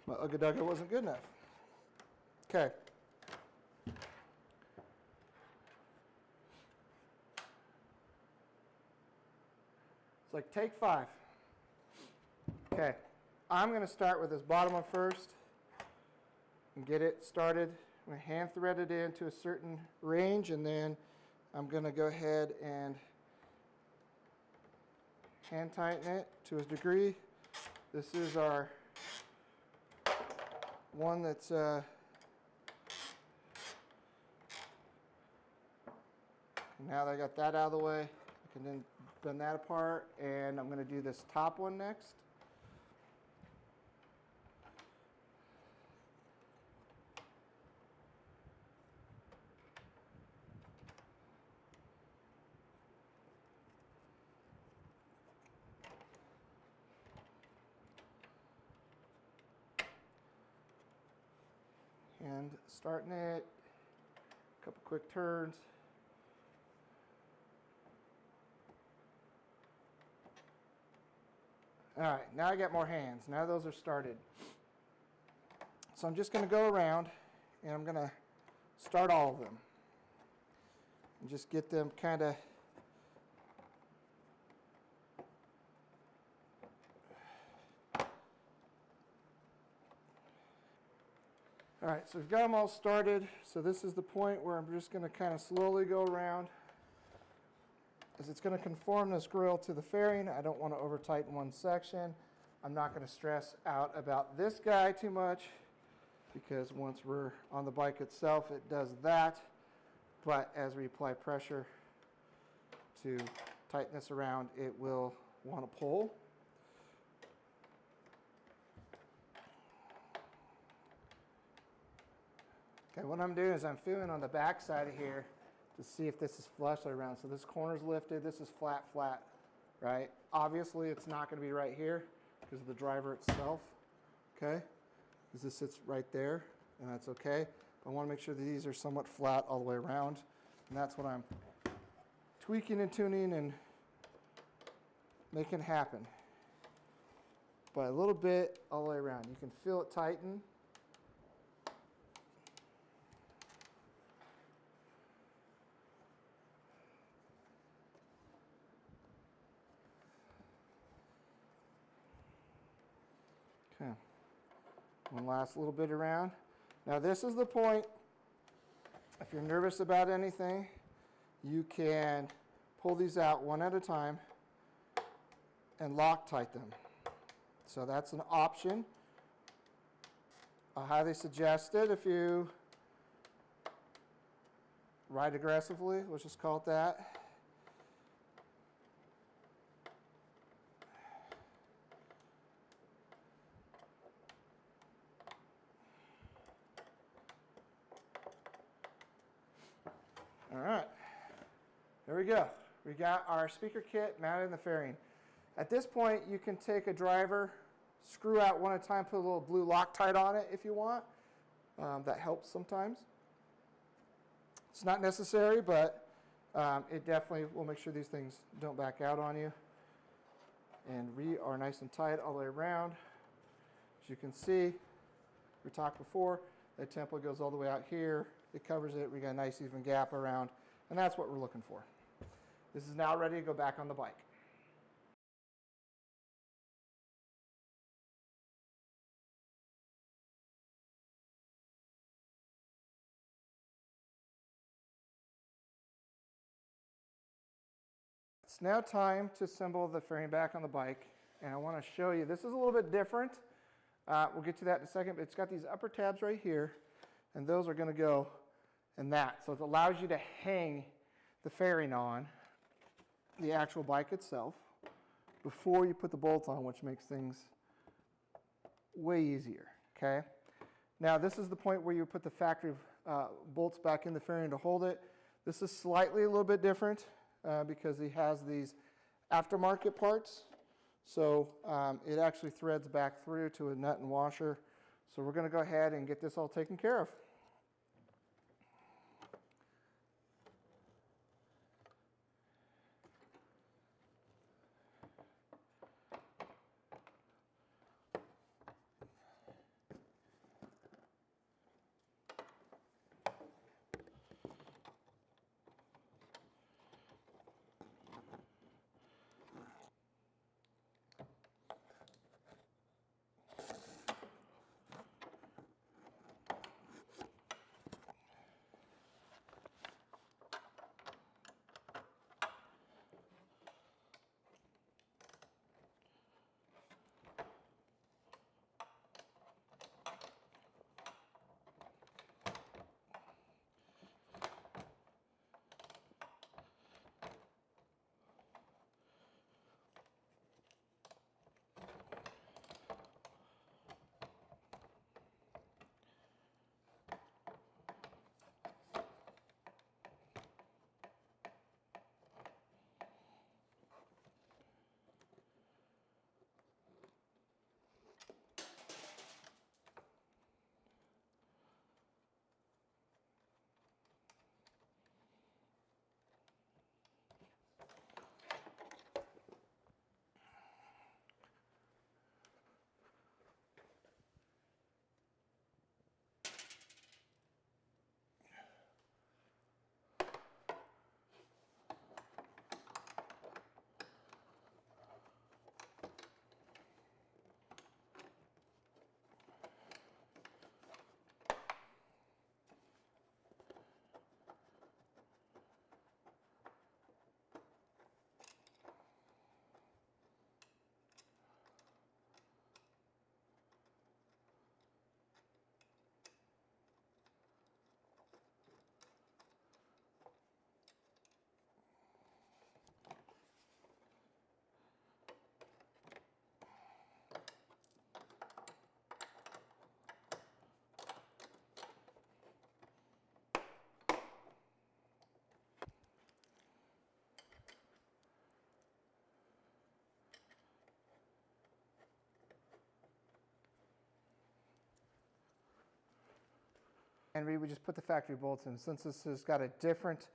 My ugga-dugga wasn't good enough. Okay. It's like take 5. Okay. I'm going to start with this bottom one first and get it started. I'm going to hand thread it into a certain range, and then I'm going to go ahead and hand tighten it to a degree. This is our one that's now that I got that out of the way, I can then bend that apart, and I'm going to do this top one next. And starting it, a couple quick turns. All right, now I got more hands. Now those are started. So I'm just going to go around and I'm going to start all of them and just get them kind of all right, so we've got them all started. So this is the point where I'm just going to kind of slowly go around, as it's going to conform this grill to the fairing. I don't want to over tighten one section. I'm not going to stress out about this guy too much, because once we're on the bike itself, it does that. But as we apply pressure to tighten this around, it will want to pull. Okay, what I'm doing is I'm feeling on the back side of here to see if this is flush all around. So this corner's lifted, this is flat, flat, right? Obviously, it's not going to be right here because of the driver itself, okay? Because this sits right there, and that's okay. I want to make sure that these are somewhat flat all the way around, and that's what I'm tweaking and tuning and making happen. But a little bit all the way around. You can feel it tighten. Okay. One last little bit around. Now this is the point, if you're nervous about anything, you can pull these out one at a time and Loctite them. So that's an option. I highly suggest it if you ride aggressively, let's just call it that. All right, there we go. We got our speaker kit mounted in the fairing. At this point, you can take a driver, screw out one at a time, put a little blue Loctite on it if you want. That helps sometimes. It's not necessary, but it definitely will make sure these things don't back out on you. And we are nice and tight all the way around. As you can see, we talked before, the tempo goes all the way out here. It covers it. We got a nice even gap around, and that's what we're looking for. This is now ready to go back on the bike. It's now time to assemble the fairing back on the bike, and I want to show you, this is a little bit different. We'll get to that in a second, but it's got these upper tabs right here, and those are going to go in that. So it allows you to hang the fairing on the actual bike itself before you put the bolts on, which makes things way easier, okay? Now this is the point where you put the factory bolts back in the fairing to hold it. This is slightly a little bit different because it has these aftermarket parts. So it actually threads back through to a nut and washer. So we're going to go ahead and get this all taken care of. and we would just put the factory bolts in. Since this has got a different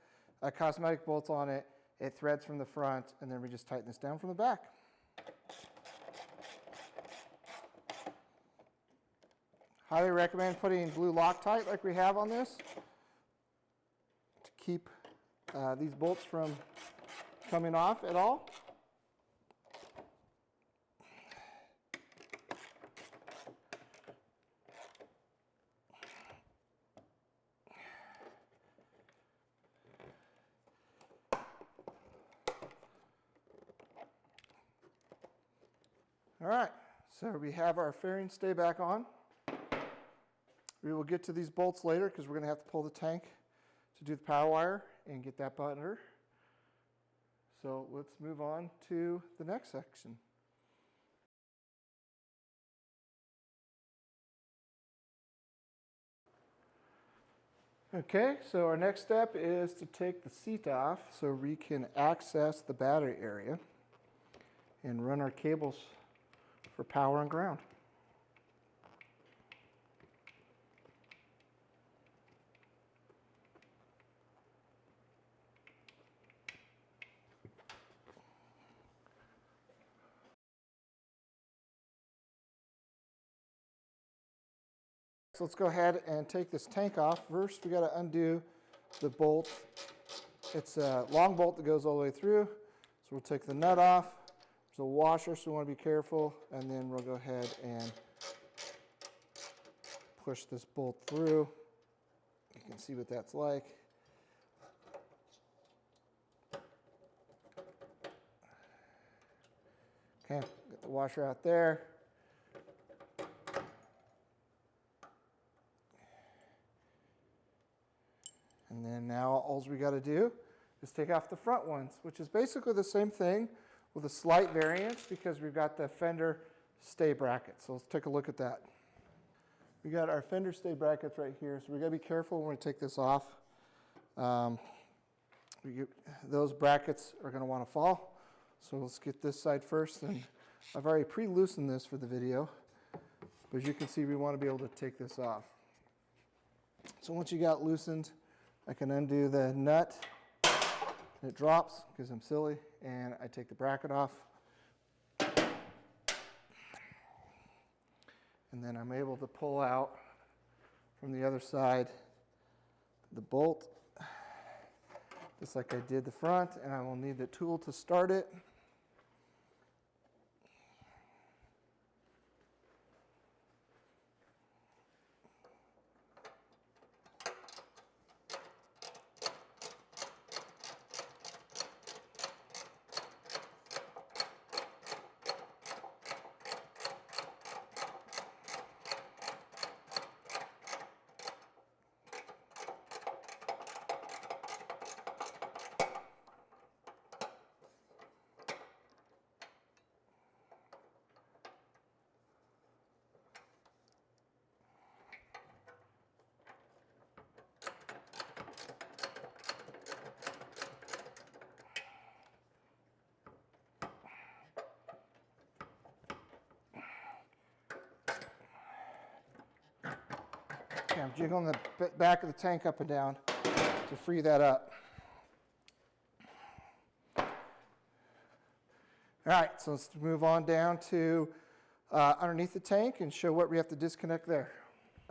cosmetic bolt on it, it threads from the front, and then we just tighten this down from the back. Highly recommend putting blue Loctite like we have on this to keep these bolts from coming off at all. All right, so we have our fairing stay back on. We will get to these bolts later because we're going to have to pull the tank to do the power wire and get that buttoner. So let's move on to the next section. Okay, so our next step is to take the seat off so we can access the battery area and run our cables for power and ground. So let's go ahead and take this tank off. First, we got to undo the bolt. It's a long bolt that goes all the way through. So we'll take the nut off. There's a washer, so we want to be careful. And then we'll go ahead and push this bolt through. You can see what that's like. Okay, get the washer out there. And then now all we got to do is take off the front ones, which is basically the same thing with a slight variance because we've got the fender stay brackets. So let's take a look at that. We got our fender stay brackets right here, so we got to be careful when we take this off. Those brackets are going to want to fall. So let's get this side first. And I've already pre-loosened this for the video, but as you can see, we want to be able to take this off. So once you got loosened, I can undo the nut. It drops because I'm silly, and I take the bracket off. And then I'm able to pull out from the other side the bolt, just like I did the front, and I will need the tool to start it. Okay, I'm jiggling the back of the tank up and down to free that up. All right, so let's move on down to underneath the tank and show what we have to disconnect there.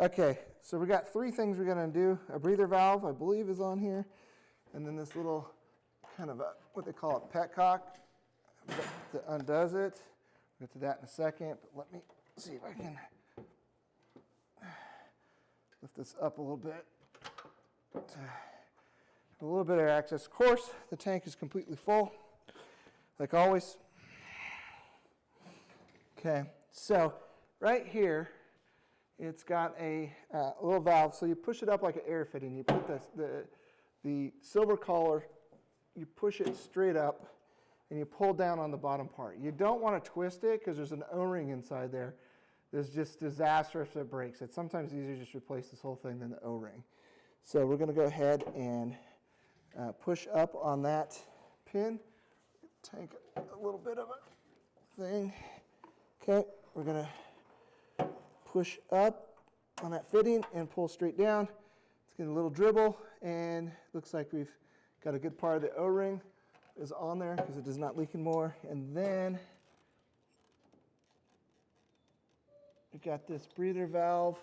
Okay, so we got three things we're going to do. A breather valve, I believe, is on here. And then this little kind of what they call a petcock that undoes it. We'll get to that in a second, but let me see if I can lift this up a little bit. A little bit of access. Of course, the tank is completely full, like always. Okay, so right here, it's got a little valve. So you push it up like an air fitting. You put the silver collar, you push it straight up, and you pull down on the bottom part. You don't want to twist it because there's an O-ring inside there. There's just disaster if it breaks. It's sometimes easier to just replace this whole thing than the O-ring. So we're going to go ahead and push up on that pin. Take a little bit of a thing. Okay, we're going to push up on that fitting and pull straight down. getting a little dribble, and looks like we've got a good part of the O-ring is on there because it is not leaking more. And then we've got this breather valve.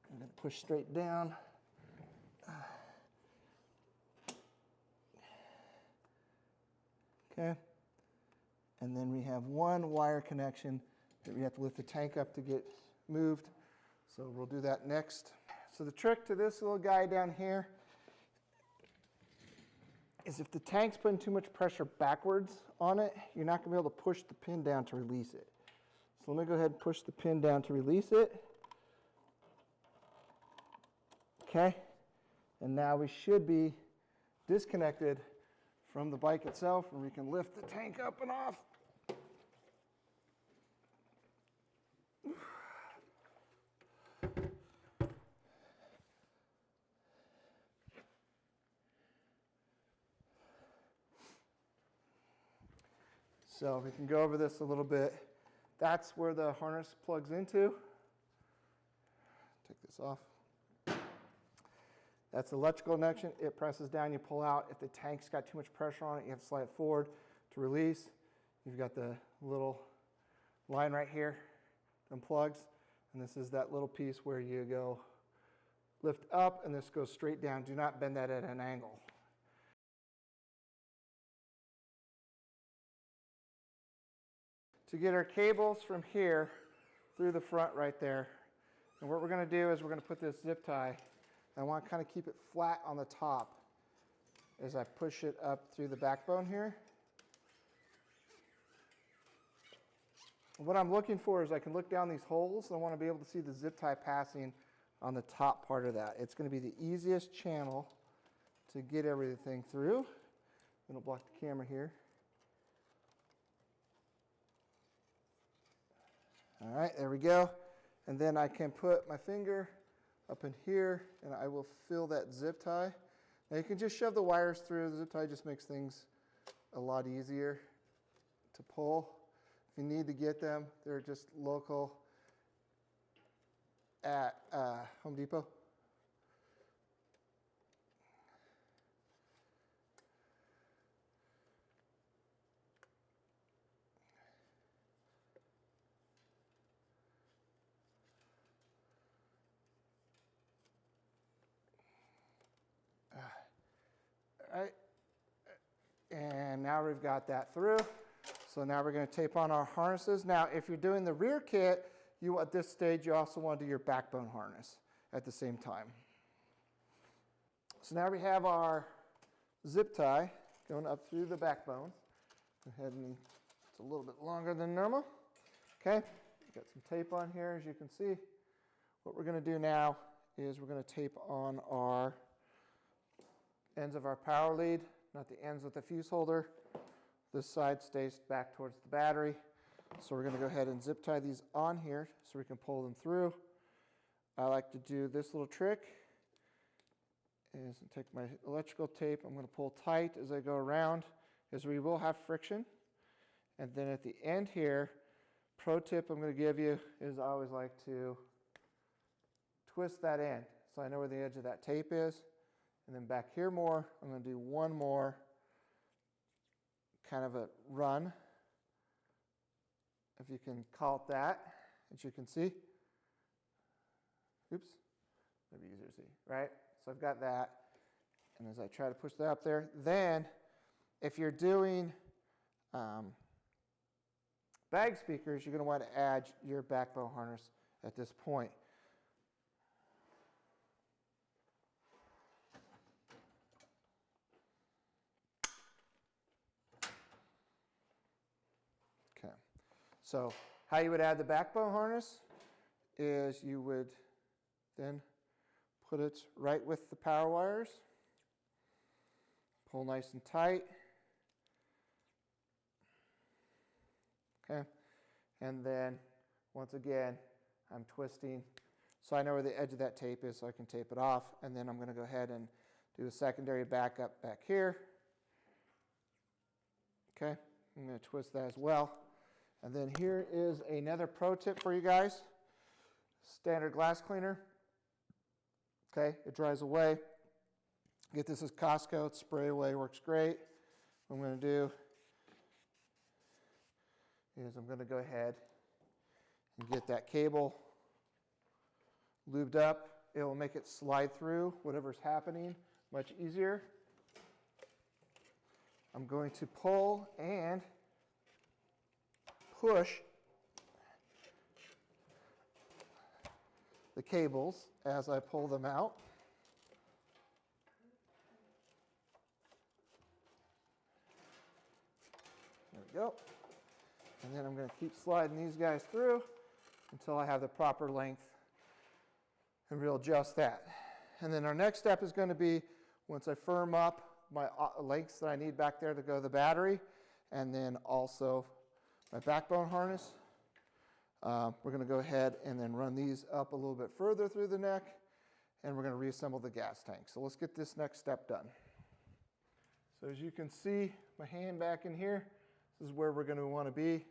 I'm going to push straight down. Okay. And then we have one wire connection that we have to lift the tank up to get moved. So we'll do that next. So the trick to this little guy down here is if the tank's putting too much pressure backwards on it, you're not going to be able to push the pin down to release it. So let me go ahead and push the pin down to release it. Okay. And now we should be disconnected from the bike itself, and we can lift the tank up and off. So we can go over this a little bit. That's where the harness plugs into. Take this off. That's the electrical connection. It presses down, you pull out. If the tank's got too much pressure on it, you have to slide it forward to release. You've got the little line right here, unplugs, and this is that little piece where you go lift up, and this goes straight down. Do not bend that at an angle. To get our cables from here through the front right there, and what we're going to do is we're going to put this zip tie. I want to kind of keep it flat on the top as I push it up through the backbone here. What I'm looking for is I can look down these holes. I want to be able to see the zip tie passing on the top part of that. It's going to be the easiest channel to get everything through. It'll block the camera here. All right, there we go. And then I can put my finger up in here, and I will fill that zip tie. Now you can just shove the wires through. The zip tie just makes things a lot easier to pull. If you need to get them, they're just local at Home Depot. Right. And now we've got that through. So now we're going to tape on our harnesses. Now, if you're doing the rear kit, at this stage, you also want to do your backbone harness at the same time. So now we have our zip tie going up through the backbone. Go ahead, and it's a little bit longer than normal. Okay, got some tape on here, as you can see. What we're going to do now is we're going to tape on our ends of our power lead, not the ends with the fuse holder. This side stays back towards the battery. So we're going to go ahead and zip tie these on here so we can pull them through. I like to do this little trick. Is take my electrical tape, I'm going to pull tight as I go around, as we will have friction. And then at the end here, pro tip I'm going to give you is I always like to twist that end so I know where the edge of that tape is. And then back here more, I'm going to do one more kind of a run, if you can call it that, as you can see. Oops, maybe easier to see, right? So I've got that, and as I try to push that up there, then if you're doing bag speakers, you're going to want to add your backbone harness at this point. Okay, so how you would add the backbone harness is you would then put it right with the power wires, pull nice and tight, okay, and then once again I'm twisting so I know where the edge of that tape is so I can tape it off, and then I'm going to go ahead and do a secondary backup back here. Okay, I'm going to twist that as well. And then here is another pro tip for you guys. Standard glass cleaner. Okay, it dries away. Get this as Costco, it's spray away, works great. What I'm going to do is I'm going to go ahead and get that cable lubed up. It will make it slide through whatever's happening much easier. I'm going to pull and push the cables as I pull them out. There we go. And then I'm going to keep sliding these guys through until I have the proper length, and we'll adjust that. And then our next step is going to be, once I firm up my lengths that I need back there to go to the battery, and then also my backbone harness, we're going to go ahead and then run these up a little bit further through the neck, and we're going to reassemble the gas tank. So let's get this next step done. So as you can see, my hand back in here, this is where we're going to want to be.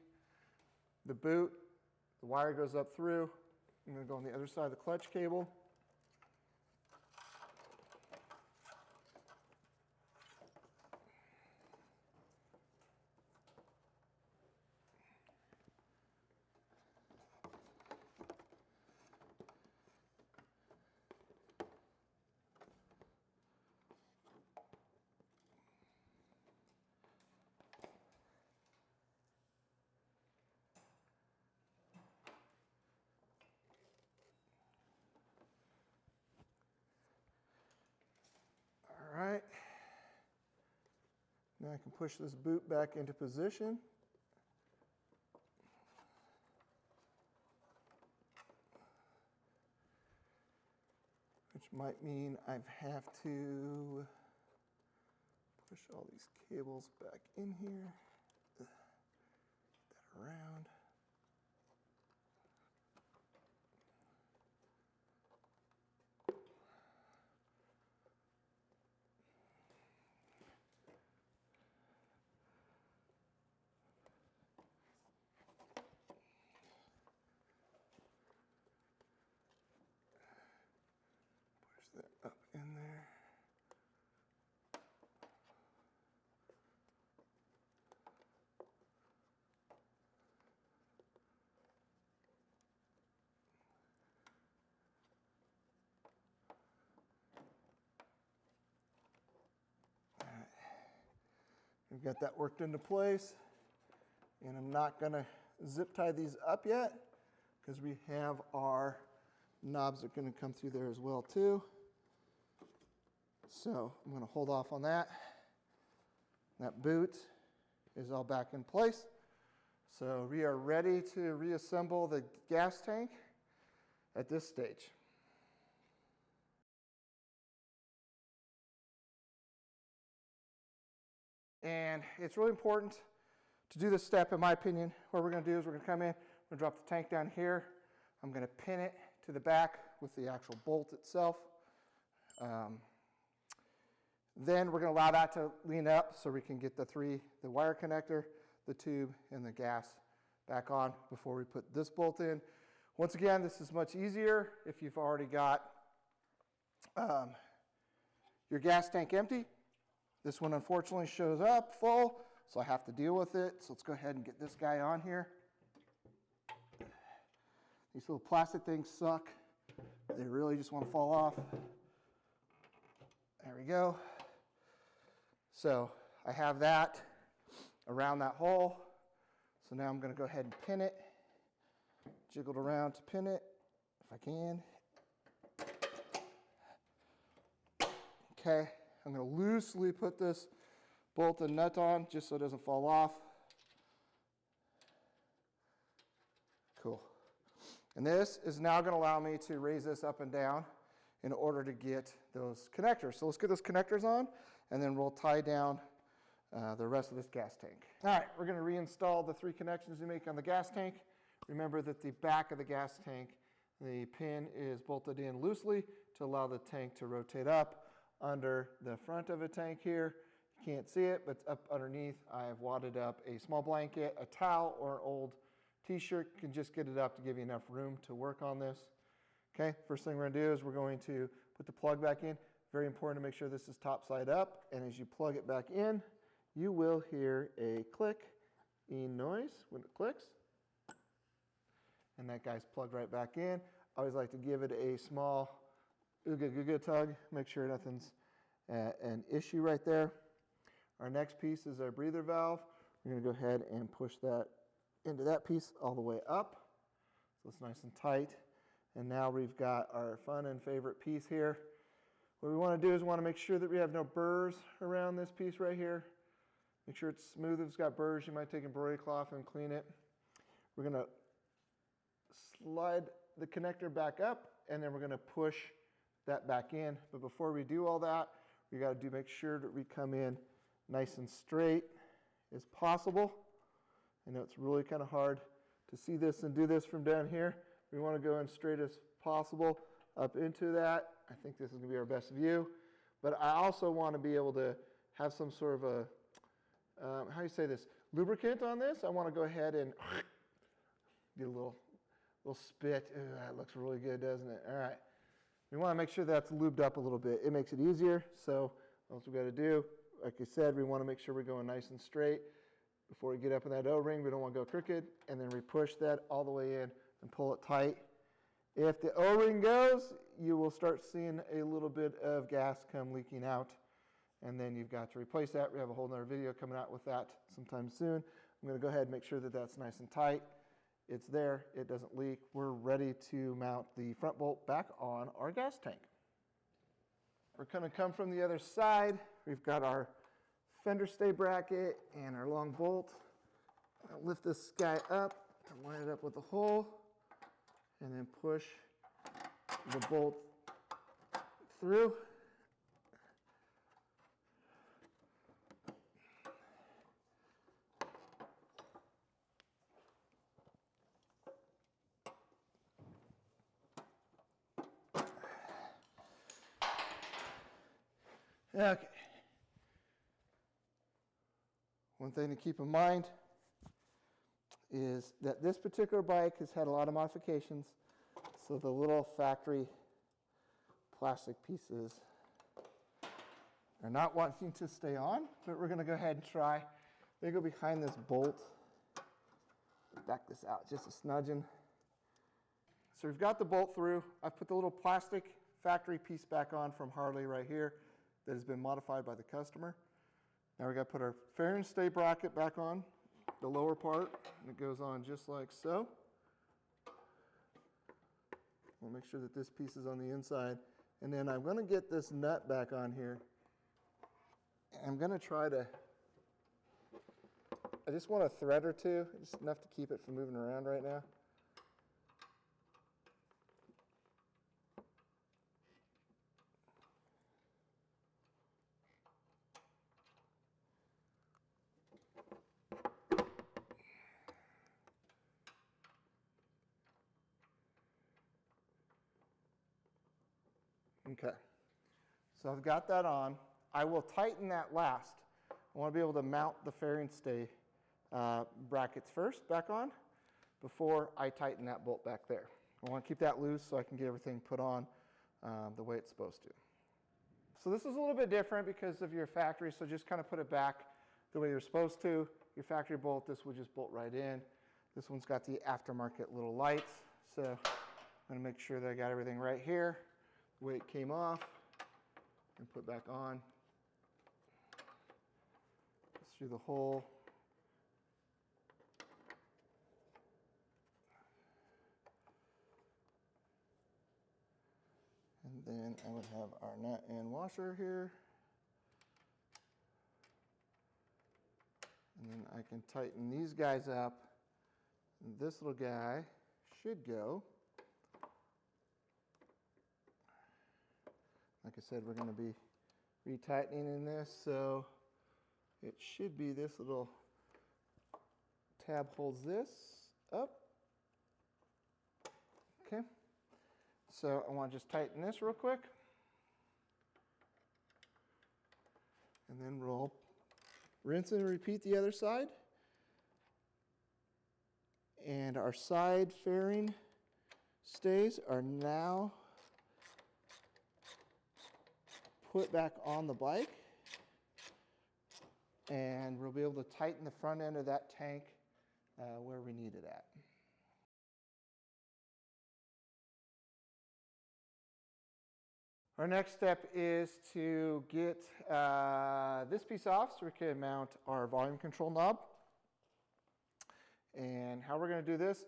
The boot, the wire goes up through. I'm going to go on the other side of the clutch cable. All right, now I can push this boot back into position. Which might mean I have to push all these cables back in here, that around. That up in there. All right. We've got that worked into place, and I'm not going to zip tie these up yet because we have our knobs that are going to come through there as well too. So I'm going to hold off on that. That boot is all back in place. So we are ready to reassemble the gas tank at this stage. And it's really important to do this step, in my opinion. What we're going to do is we're going to come in, we're going to drop the tank down here. I'm going to pin it to the back with the actual bolt itself. Then we're going to allow that to lean up so we can get the wire connector, the tube, and the gas back on before we put this bolt in. Once again, this is much easier if you've already got your gas tank empty. This one unfortunately shows up full, so I have to deal with it. So let's go ahead and get this guy on here. These little plastic things suck. They really just want to fall off. There we go. So I have that around that hole. So now I'm going to go ahead and pin it. Jiggle it around to pin it, if I can. Okay, I'm going to loosely put this bolt and nut on just so it doesn't fall off. Cool. And this is now going to allow me to raise this up and down in order to get those connectors. So let's get those connectors on, and then we'll tie down the rest of this gas tank. All right, we're going to reinstall the 3 connections we make on the gas tank. Remember that the back of the gas tank, the pin is bolted in loosely to allow the tank to rotate up. Under the front of a tank here, you can't see it, but up underneath, I have wadded up a small blanket, a towel, or an old t-shirt. Can just get it up to give you enough room to work on this. Okay, first thing we're going to do is we're going to put the plug back in. Very important to make sure this is top side up, and as you plug it back in, you will hear a click-ing noise when it clicks. And that guy's plugged right back in. I always like to give it a small ooga-googa tug, make sure nothing's an issue right there. Our next piece is our breather valve. We're going to go ahead and push that into that piece all the way up. So it's nice and tight. And now we've got our fun and favorite piece here. What we want to do is we want to make sure that we have no burrs around this piece right here. Make sure it's smooth. If it's got burrs, you might take a embroidery cloth and clean it. We're going to slide the connector back up, and then we're going to push that back in. But before we do all that, we got to make sure that we come in nice and straight as possible. I know it's really kind of hard to see this and do this from down here. We want to go in straight as possible up into that. I think this is going to be our best view. But I also want to be able to have some sort of a, how do you say this, lubricant on this. I want to go ahead and do a little spit. Ooh, that looks really good, doesn't it? All right. We want to make sure that's lubed up a little bit. It makes it easier. So what we got to do, like I said, we want to make sure we're going nice and straight. Before we get up in that O-ring, we don't want to go crooked. And then we push that all the way in and pull it tight. If the O-ring goes, you will start seeing a little bit of gas come leaking out. And then you've got to replace that. We have a whole other video coming out with that sometime soon. I'm going to go ahead and make sure that that's nice and tight. It's there. It doesn't leak. We're ready to mount the front bolt back on our gas tank. We're going to come from the other side. We've got our fender stay bracket and our long bolt. I'll lift this guy up and line it up with the hole, and then push the bolt through. Okay. One thing to keep in mind is that this particular bike has had a lot of modifications, so the little factory plastic pieces are not wanting to stay on, but we're going to go ahead and try. They go behind this bolt. Back this out just a smudging. So we've got the bolt through. I've put the little plastic factory piece back on from Harley right here that has been modified by the customer. Now we've got to put our fairing stay bracket back on, the lower part, and it goes on just like so. We'll make sure that this piece is on the inside. And then I'm going to get this nut back on here. And I'm going to try to, I just want a thread or two, just enough to keep it from moving around right now. Okay, so I've got that on. I will tighten that last. I want to be able to mount the fairing stay brackets first back on before I tighten that bolt back there. I want to keep that loose so I can get everything put on the way it's supposed to. So this is a little bit different because of your factory, so just kind of put it back the way you're supposed to. Your factory bolt, this would just bolt right in. This one's got the aftermarket little lights, so I'm going to make sure that I got everything right here. The way it came off and put back on. Just through the hole. And then I would have our nut and washer here. And then I can tighten these guys up. And this little guy should go. Like I said, we're going to be retightening in this, so it should be this little tab holds this up. Okay, so I want to just tighten this real quick. And then we'll rinse and repeat the other side. And our side fairing stays are now put back on the bike, and we'll be able to tighten the front end of that tank where we need it at. Our next step is to get this piece off so we can mount our volume control knob. And how we're going to do this,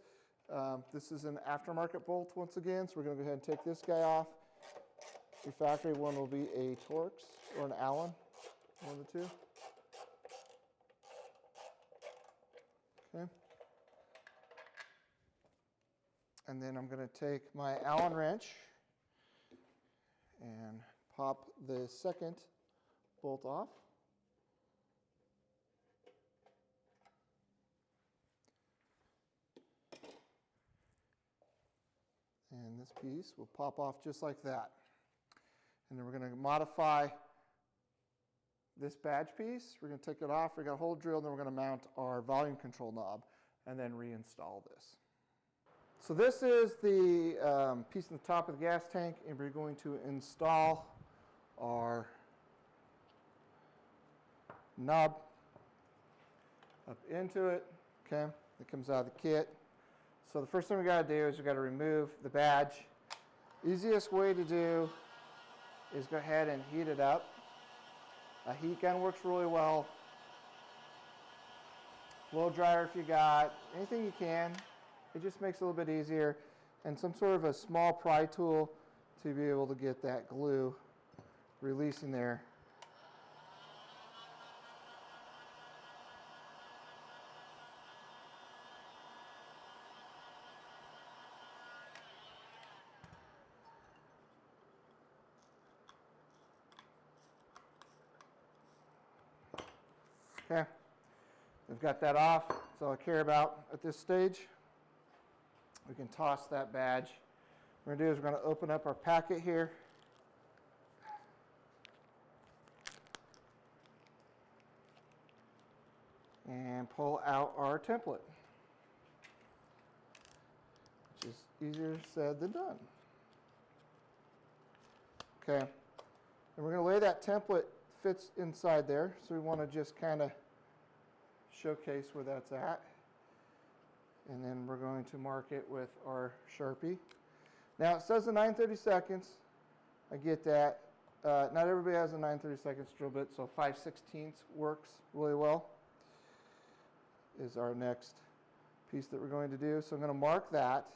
this is an aftermarket bolt once again, so we're going to go ahead and take this guy off. The factory one will be a Torx or an Allen, one of the two. Okay. And then I'm going to take my Allen wrench and pop the second bolt off. And this piece will pop off just like that. And then we're going to modify this badge piece. We're going to take it off. We've got a hole drill, and then we're going to mount our volume control knob and then reinstall this. So this is the piece on the top of the gas tank, and we're going to install our knob up into it. Okay, it comes out of the kit. So the first thing we got to do is we got to remove the badge. Easiest way to do is go ahead and heat it up. A heat gun works really well. Blow dryer if you got, anything you can. It just makes it a little bit easier. And some sort of a small pry tool to be able to get that glue releasing there. Okay, we've got that off. That's all I care about at this stage. We can toss that badge. What we're going to do is we're going to open up our packet here. And pull out our template, which is easier said than done. Okay, and we're going to lay that template fits inside there, so we want to just kind of showcase where that's at. And then we're going to mark it with our Sharpie. Now it says the 9/32. I get that. Not everybody has a 9/32 drill bit, so 5/16 works really well. Is our next piece that we're going to do. So I'm going to mark that.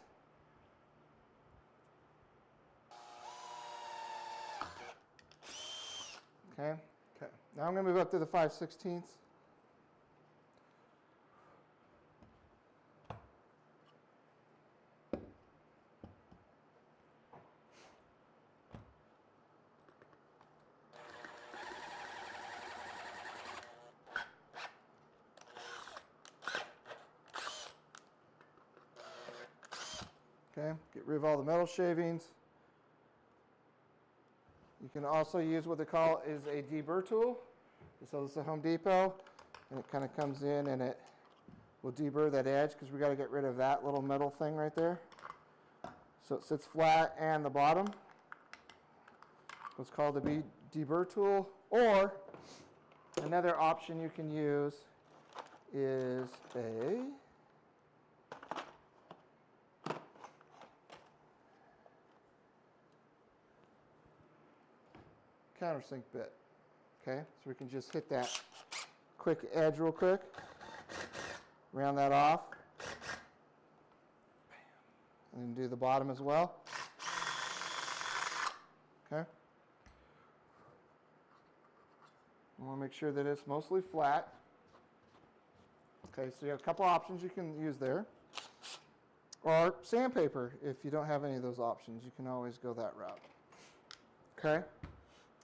Okay. Okay. Now I'm going to move up to the 5/16. Okay, get rid of all the metal shavings. You can also use what they call is a deburr tool. So this is a Home Depot, and it kind of comes in and it will deburr that edge because we got to get rid of that little metal thing right there. So it sits flat and the bottom. What's called the deburr tool, or another option you can use is a countersink bit. Okay, so we can just hit that quick edge real quick, round that off, and do the bottom as well. Okay, I want to make sure that it's mostly flat. Okay, so you have a couple options you can use there, or sandpaper. If you don't have any of those options, you can always go that route. Okay.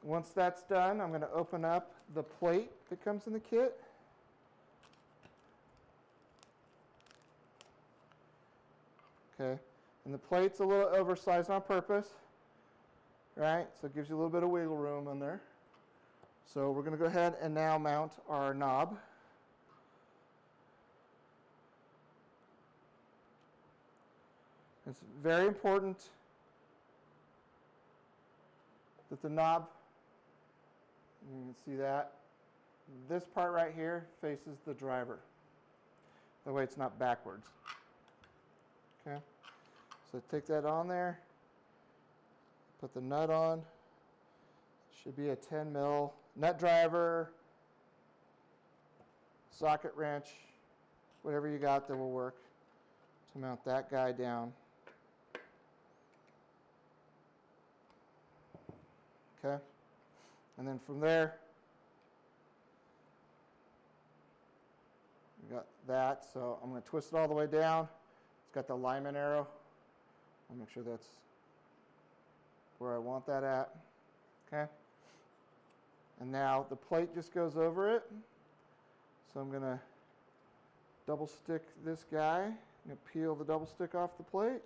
Once that's done, I'm going to open up the plate that comes in the kit. Okay, and the plate's a little oversized on purpose, right? So it gives you a little bit of wiggle room in there. So we're going to go ahead and now mount our knob. It's very important that the knob You can see that. This part right here faces the driver. That way it's not backwards. Okay, so take that on there, put the nut on. Should be a 10 mil nut driver, socket wrench, whatever you got that will work to mount that guy down. Okay, and then from there, we got that. So I'm going to twist it all the way down. It's got the alignment arrow. I'll make sure that's where I want that at. Okay. And now the plate just goes over it. So I'm going to double stick this guy. I'm going to peel the double stick off the plate.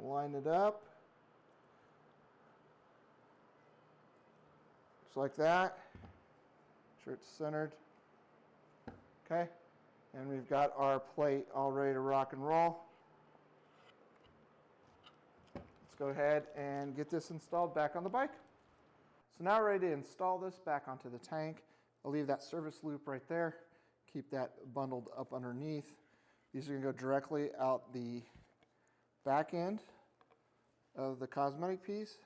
Line it up. Just like that. Make sure it's centered. Okay, and we've got our plate all ready to rock and roll. Let's go ahead and get this installed back on the bike. So now we're ready to install this back onto the tank. I'll leave that service loop right there. Keep that bundled up underneath. These are going to go directly out the back end of the cosmetic piece.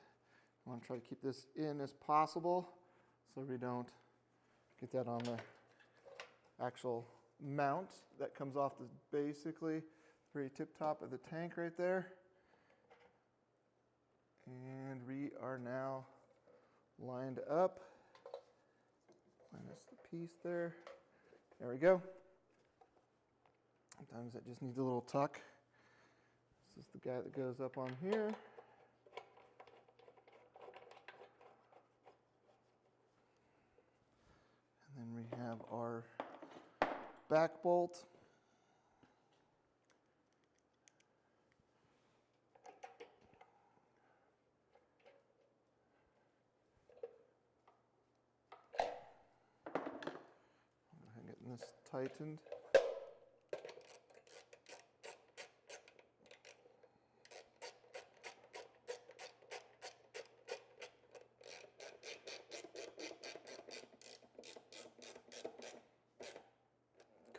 I want to try to keep this in as possible so we don't get that on the actual mount that comes off the basically very tip top of the tank right there. And we are now lined up. Minus the piece there. There we go. Sometimes it just needs a little tuck. This is the guy that goes up on here. And then we have our back bolt. I'm getting this tightened.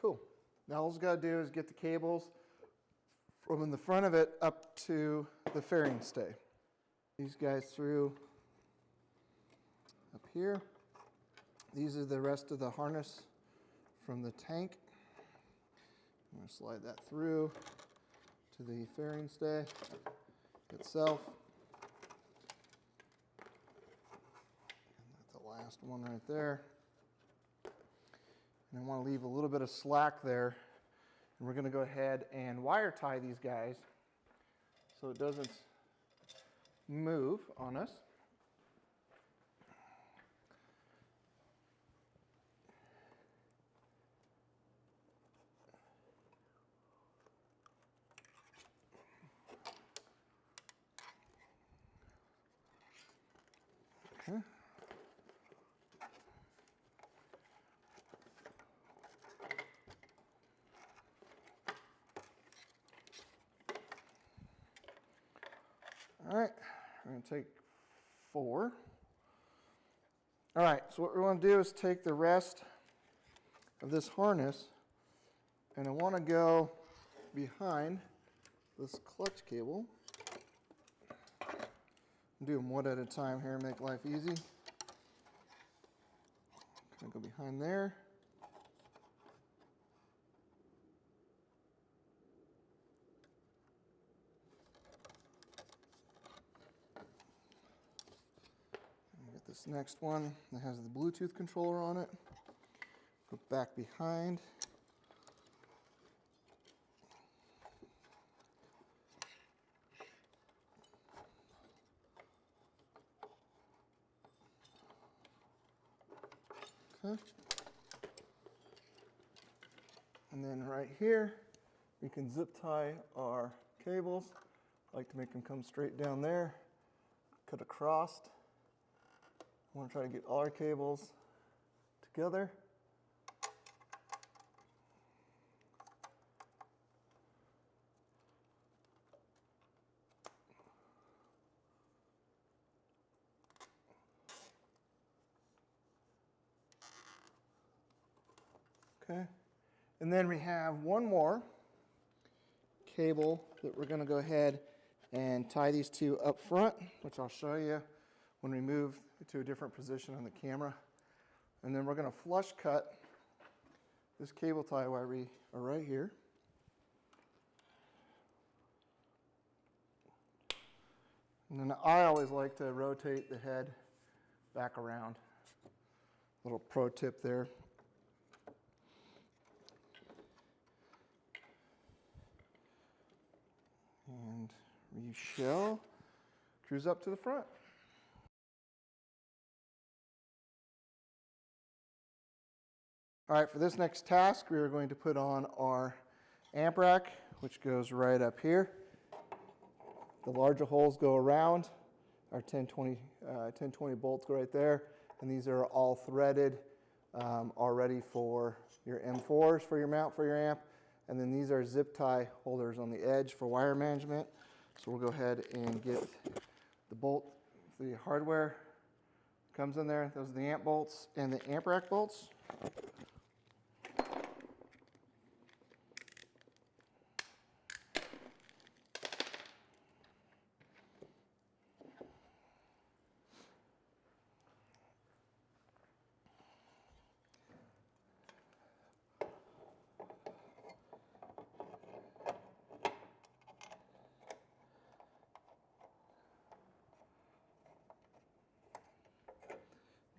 Cool. Now all we've got to do is get the cables from in the front of it up to the fairing stay. These guys through up here. These are the rest of the harness from the tank. I'm going to slide that through to the fairing stay itself. And that's the last one right there. And I want to leave a little bit of slack there. And we're going to go ahead and wire tie these guys so it doesn't move on us. Okay. All right, we're going to take 4. All right, so what we want to do is take the rest of this harness, and I want to go behind this clutch cable. Do them one at a time here, make life easy. Kind of go behind there. This next one that has the Bluetooth controller on it. Go back behind. Okay. And then right here, we can zip tie our cables. I like to make them come straight down there, cut across. I want to try to get all our cables together. Okay. And then we have one more cable that we're going to go ahead and tie these two up front, which I'll show you when we move to a different position on the camera. And then we're going to flush cut this cable tie wire right here. And then I always like to rotate the head back around. Little pro tip there. And we shall cruise up to the front. All right, for this next task, we are going to put on our amp rack, which goes right up here. The larger holes go around. Our 1020 bolts go right there. And these are all threaded already for your M4s for your mount for your amp. And then these are zip tie holders on the edge for wire management. So we'll go ahead and get the bolt, the hardware comes in there. Those are the amp bolts and the amp rack bolts.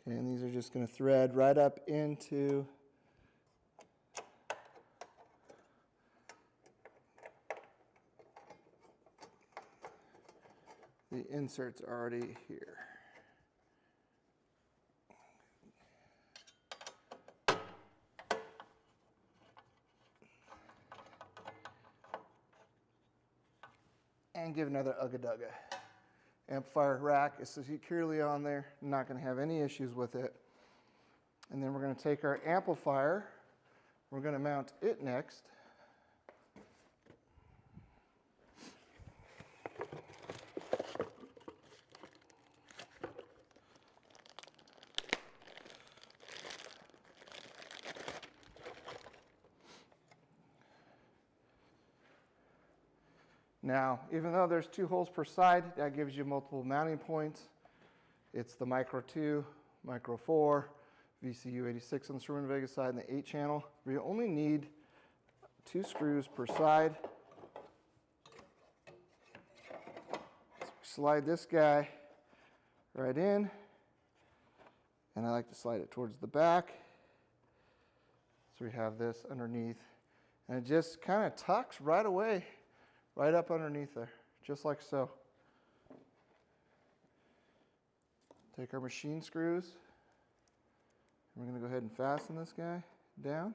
And these are just going to thread right up into the inserts already here. And give another ugga-dugga. Amplifier rack is securely on there. Not going to have any issues with it. And then we're going to take our amplifier. We're going to mount it next. Now, even though there's 2 holes per side, that gives you multiple mounting points. It's the micro 2, micro 4, VCU 86 on the Sherwin Vega side, and the 8-channel. We only need 2 screws per side. So slide this guy right in, and I like to slide it towards the back. So we have this underneath, and it just kind of tucks right away. Right up underneath there, just like so. Take our machine screws. We're going to go ahead and fasten this guy down.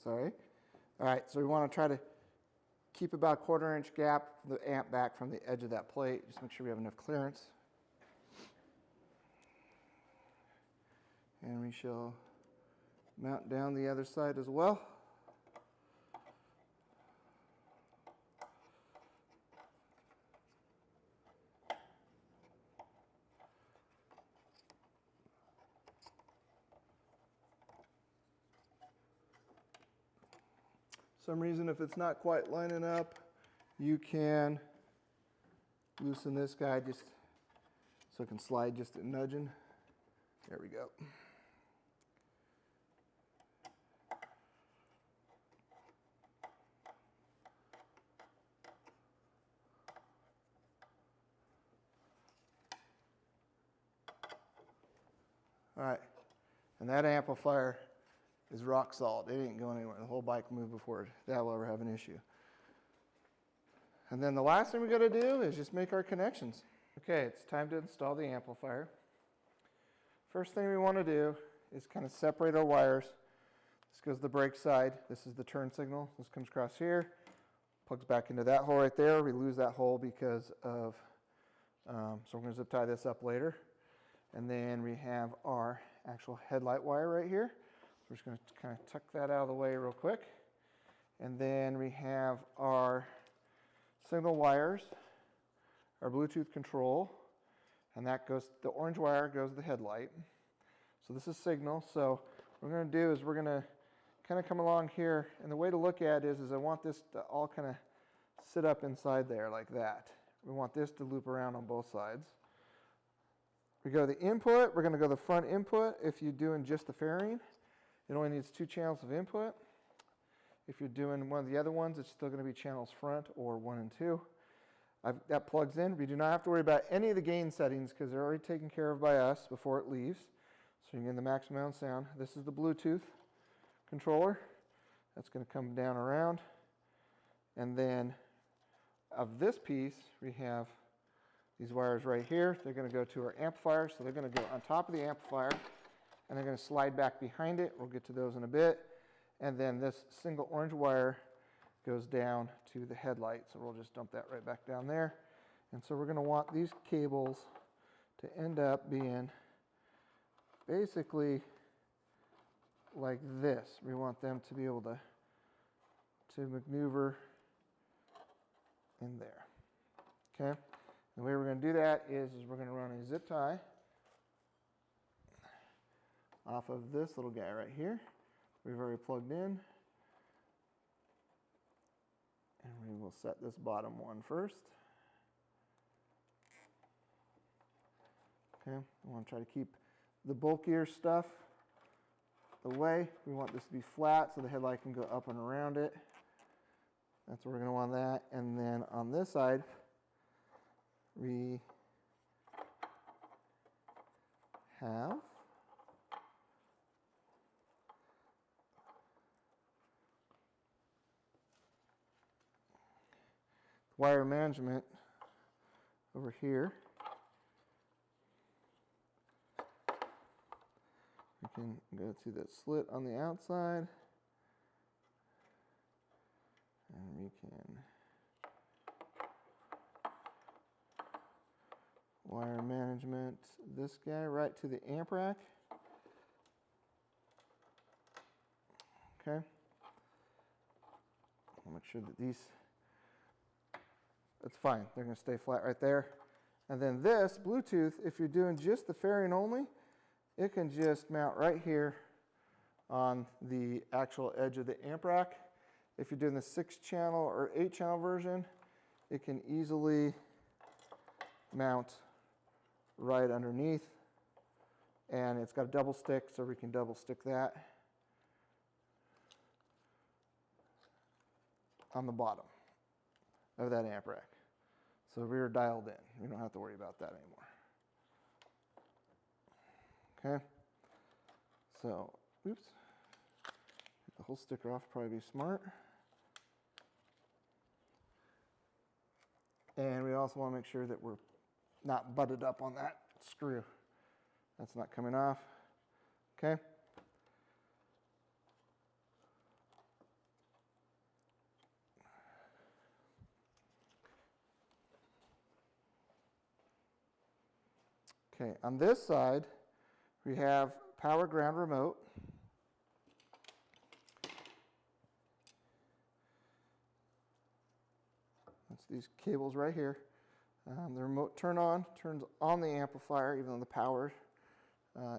Sorry. All right, so we want to try to keep about a 1/4 inch gap from the amp back from the edge of that plate. Just make sure we have enough clearance. And we shall mount down the other side as well. For some reason, if it's not quite lining up, you can loosen this guy just so it can slide just a nudging. There we go. All right, and that amplifier is rock solid. It ain't going anywhere. The whole bike moved before that will ever have an issue. And then the last thing we got to do is just make our connections. Okay, it's time to install the amplifier. First thing we want to do is kind of separate our wires. This goes to the brake side. This is the turn signal. This comes across here. Plugs back into that hole right there. We lose that hole because of, so we're going to zip tie this up later. And then we have our actual headlight wire right here. We're just going to kind of tuck that out of the way real quick. And then we have our signal wires, our Bluetooth control, and that goes, the orange wire goes to the headlight. So this is signal. So what we're going to do is we're going to kind of come along here, and the way to look at it is I want this to all kind of sit up inside there like that. We want this to loop around on both sides. We go to the input, we're going to go to the front input. If you're doing just the fairing, it only needs 2 channels of input. If you're doing one of the other ones, it's still going to be channels front or 1 and 2. That plugs in. We do not have to worry about any of the gain settings because they're already taken care of by us before it leaves. So you can get the maximum amount of sound. This is the Bluetooth controller. That's going to come down around. And then of this piece, we have these wires right here. They're going to go to our amplifier. So they're going to go on top of the amplifier, and they're going to slide back behind it. We'll get to those in a bit. And then this single orange wire goes down to the headlight. So we'll just dump that right back down there. And so we're going to want these cables to end up being basically like this. We want them to be able to maneuver in there. Okay? The way we're going to do that is we're going to run a zip tie off of this little guy right here. We've already plugged in. And we will set this bottom one first. Okay, I want to try to keep the bulkier stuff away. We want this to be flat so the headlight can go up and around it. That's where we're going to want that. And then on this side, we have wire management over here. We can go to that slit on the outside, and we can wire management this guy right to the amp rack. Okay. I'll make sure that these, that's fine. They're going to stay flat right there. And then this Bluetooth, if you're doing just the fairing only, it can just mount right here on the actual edge of the amp rack. If you're doing the 6-channel or 8-channel version, it can easily mount right underneath. And it's got a double stick, so we can double stick that on the bottom of that amp rack. So we're dialed in. We don't have to worry about that anymore. Okay. So, oops. Get the whole sticker off, probably be smart. And we also want to make sure that we're not butted up on that screw. That's not coming off. Okay. Okay, on this side, we have power ground remote. That's these cables right here. The remote turns on the amplifier, even though the power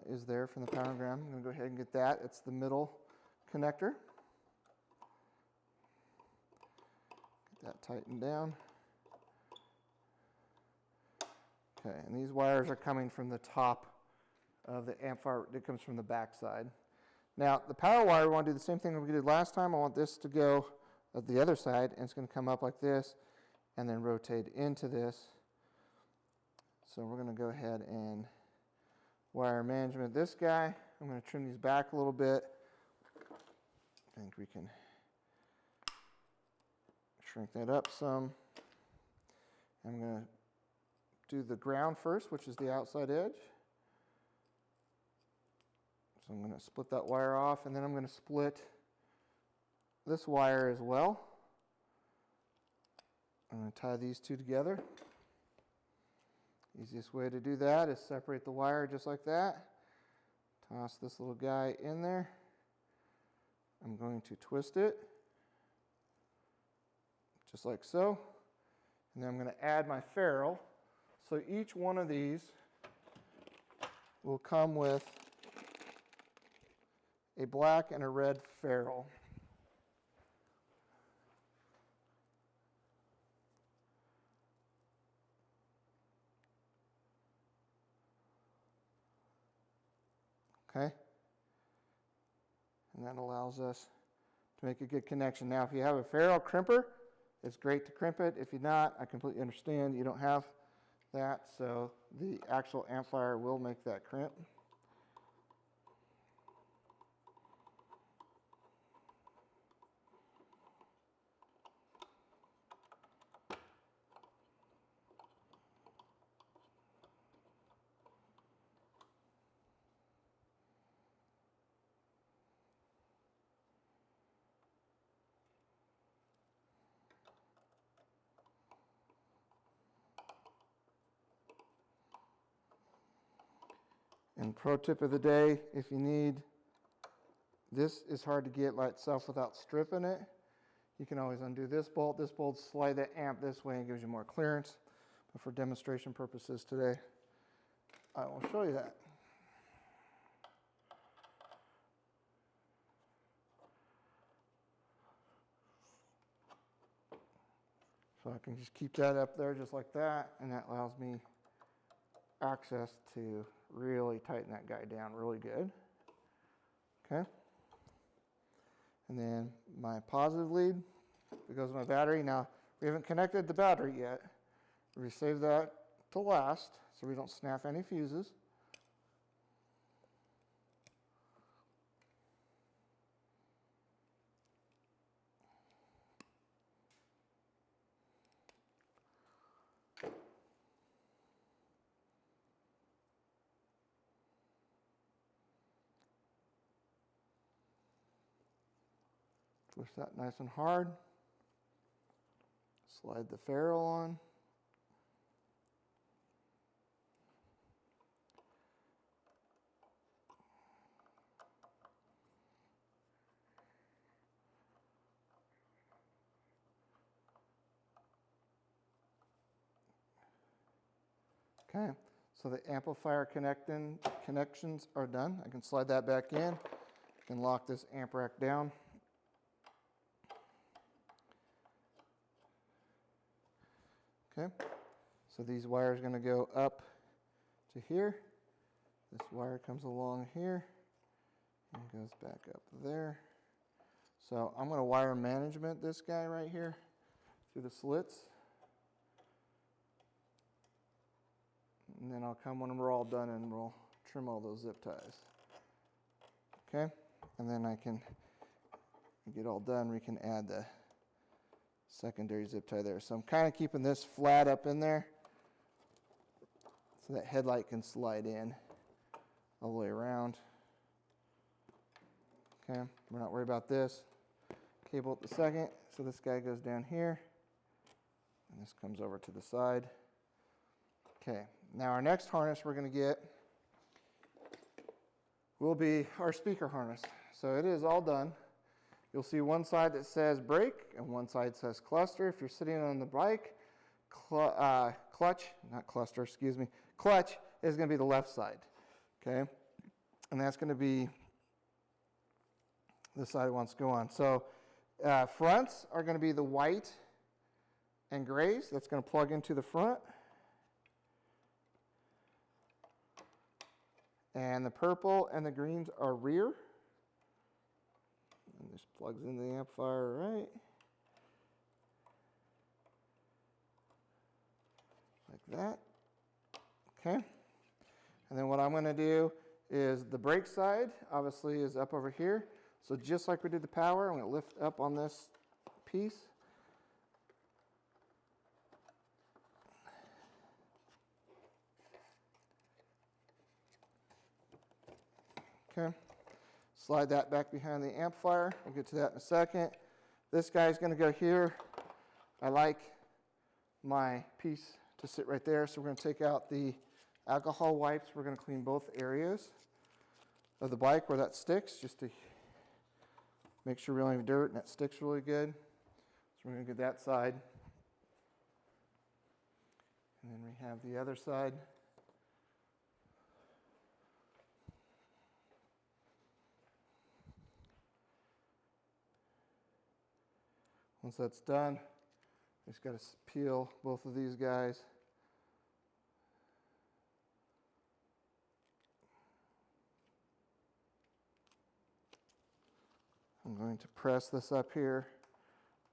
is there from the power ground. I'm going to go ahead and get that. It's the middle connector. Get that tightened down. Okay, and these wires are coming from the top of the amplifier. It comes from the back side. Now, the power wire, we want to do the same thing that we did last time. I want this to go at the other side, and it's going to come up like this and then rotate into this. So we're going to go ahead and wire management this guy. I'm going to trim these back a little bit. I think we can shrink that up some. I'm going to do the ground first, which is the outside edge. So I'm going to split that wire off, and then I'm going to split this wire as well. I'm going to tie these two together. Easiest way to do that is separate the wire just like that. Toss this little guy in there. I'm going to twist it just like so. And then I'm going to add my ferrule. So each one of these will come with a black and a red ferrule. Okay? And that allows us to make a good connection. Now, if you have a ferrule crimper, it's great to crimp it. If you're not, I completely understand you don't have that, so the actual amplifier will make that crimp. And pro tip of the day, if you need, this is hard to get by itself without stripping it. You can always undo this bolt, slide that amp this way and gives you more clearance. But for demonstration purposes today, I will show you that. So I can just keep that up there just like that, and that allows me access to really tighten that guy down really good. Okay. And then my positive lead, it goes to my battery. Now, we haven't connected the battery yet. We save that to last so we don't snap any fuses. Twist that nice and hard. Slide the ferrule on. Okay, so the amplifier connections are done. I can slide that back in. I can lock this amp rack down. Okay, so these wires are going to go up to here. This wire comes along here and goes back up there. So I'm going to wire management this guy right here through the slits. And then I'll come when we're all done and we'll trim all those zip ties. Okay, and then I can get all done. We can add the secondary zip tie there. So I'm kind of keeping this flat up in there so that headlight can slide in all the way around. Okay, we're not worried about this. Cable at the second, so this guy goes down here and this comes over to the side. Okay, now our next harness we're going to get will be our speaker harness. So it is all done. You'll see one side that says brake and one side says cluster. If you're sitting on the bike, clutch is going to be the left side, okay? And that's going to be the side it wants to go on. So fronts are going to be the white and grays. That's going to plug into the front. And the purple and the greens are rear. And this plugs into the amplifier, right? Like that. Okay. And then what I'm going to do is the brake side, obviously, is up over here. So just like we did the power, I'm going to lift up on this piece. Okay. Slide that back behind the amplifier. We'll get to that in a second. This guy's going to go here. I like my piece to sit right there. So we're going to take out the alcohol wipes. We're going to clean both areas of the bike where that sticks, just to make sure we don't have dirt and that sticks really good. So we're going to get that side. And then we have the other side. Once that's done, just got to peel both of these guys. I'm going to press this up here,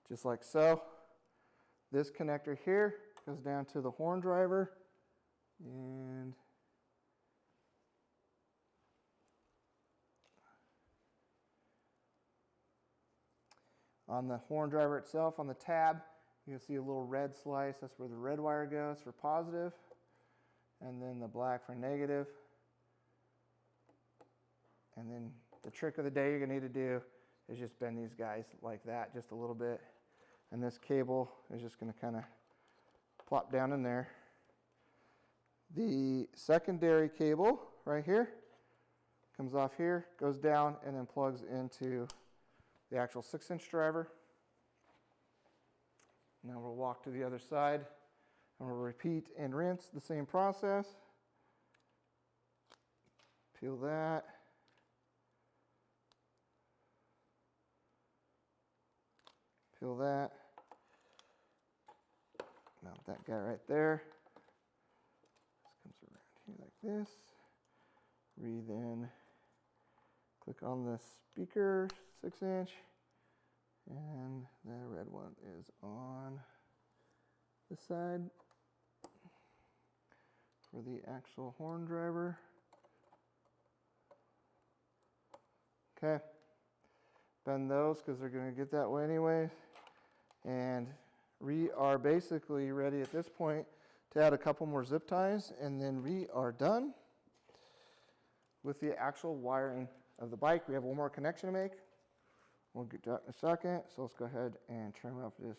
just like so. This connector here goes down to the horn driver, and on the horn driver itself, on the tab, you can see a little red slice. That's where the red wire goes for positive, and then the black for negative. And then the trick of the day you're going to need to do is just bend these guys like that just a little bit. And this cable is just going to kind of plop down in there. The secondary cable right here comes off here, goes down, and then plugs into the actual 6-inch driver. Now we'll walk to the other side, and we'll repeat and rinse the same process. Peel that. Peel that. Mount that guy right there. This comes around here like this. Then click on the speaker, 6-inch, and the red one is on this side for the actual horn driver. Okay, bend those because they're going to get that way anyways. And we are basically ready at this point to add a couple more zip ties, and then we are done with the actual wiring of the bike. We have one more connection to make. We'll get to that in a second. So let's go ahead and trim up this.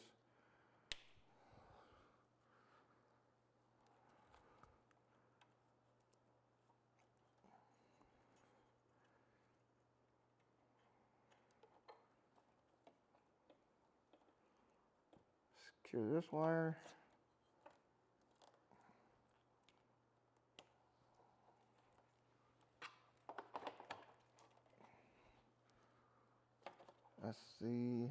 Secure this wire. Let's see.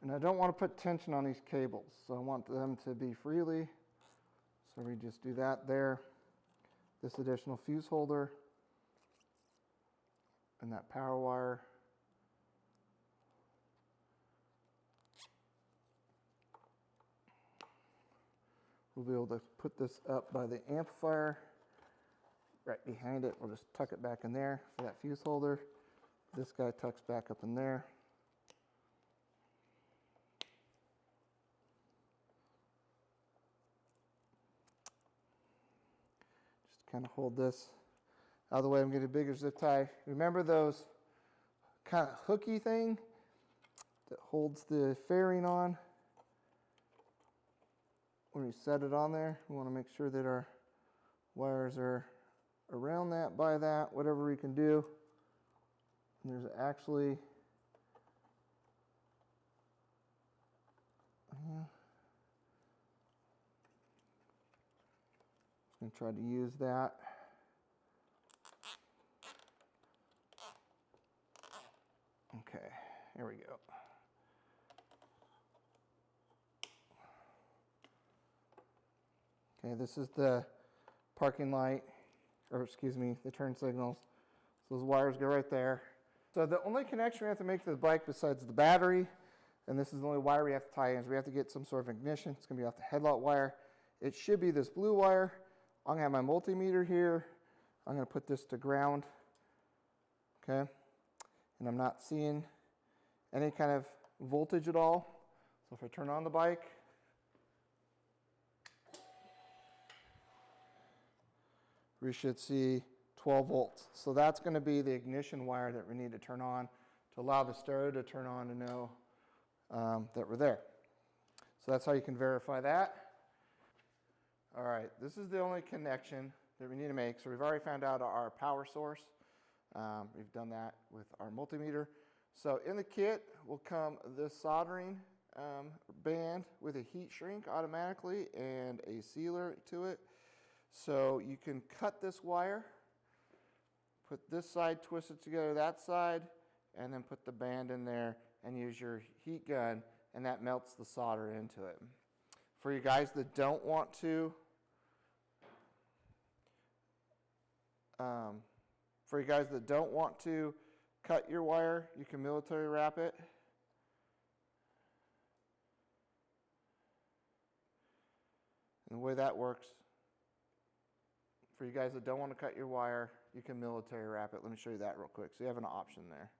And I don't want to put tension on these cables, so I want them to be freely. So we just do that there. This additional fuse holder and that power wire. We'll be able to put this up by the amplifier. Right behind it, we'll just tuck it back in there for that fuse holder. This guy tucks back up in there. Kind of hold this out of the way. I'm getting a bigger zip tie. Remember those kind of hooky thing that holds the fairing on? When we set it on there, we want to make sure that our wires are around that, by that, whatever we can do. And there's actually I'm going to try to use that. Here we go. Okay, this is the parking light, or excuse me, the turn signals. So those wires go right there. So the only connection we have to make to the bike besides the battery, and this is the only wire we have to tie in, is we have to get some sort of ignition. It's gonna be off the headlight wire. It should be this blue wire. I'm gonna have my multimeter here. I'm gonna put this to ground, okay? And I'm not seeing any kind of voltage at all. So if I turn on the bike, we should see 12 volts. So that's going to be the ignition wire that we need to turn on to allow the stereo to turn on to know that we're there. So that's how you can verify that. All right, this is the only connection that we need to make. So we've already found out our power source. We've done that with our multimeter. So in the kit will come this soldering band with a heat shrink automatically and a sealer to it. So you can cut this wire, put this side twisted together that side, and then put the band in there and use your heat gun, and that melts the solder into it. For you guys that don't want to, cut your wire, you can military wrap it. And the way that works, for you guys that don't want to cut your wire, you can military wrap it. Let me show you that real quick. So you have an option there.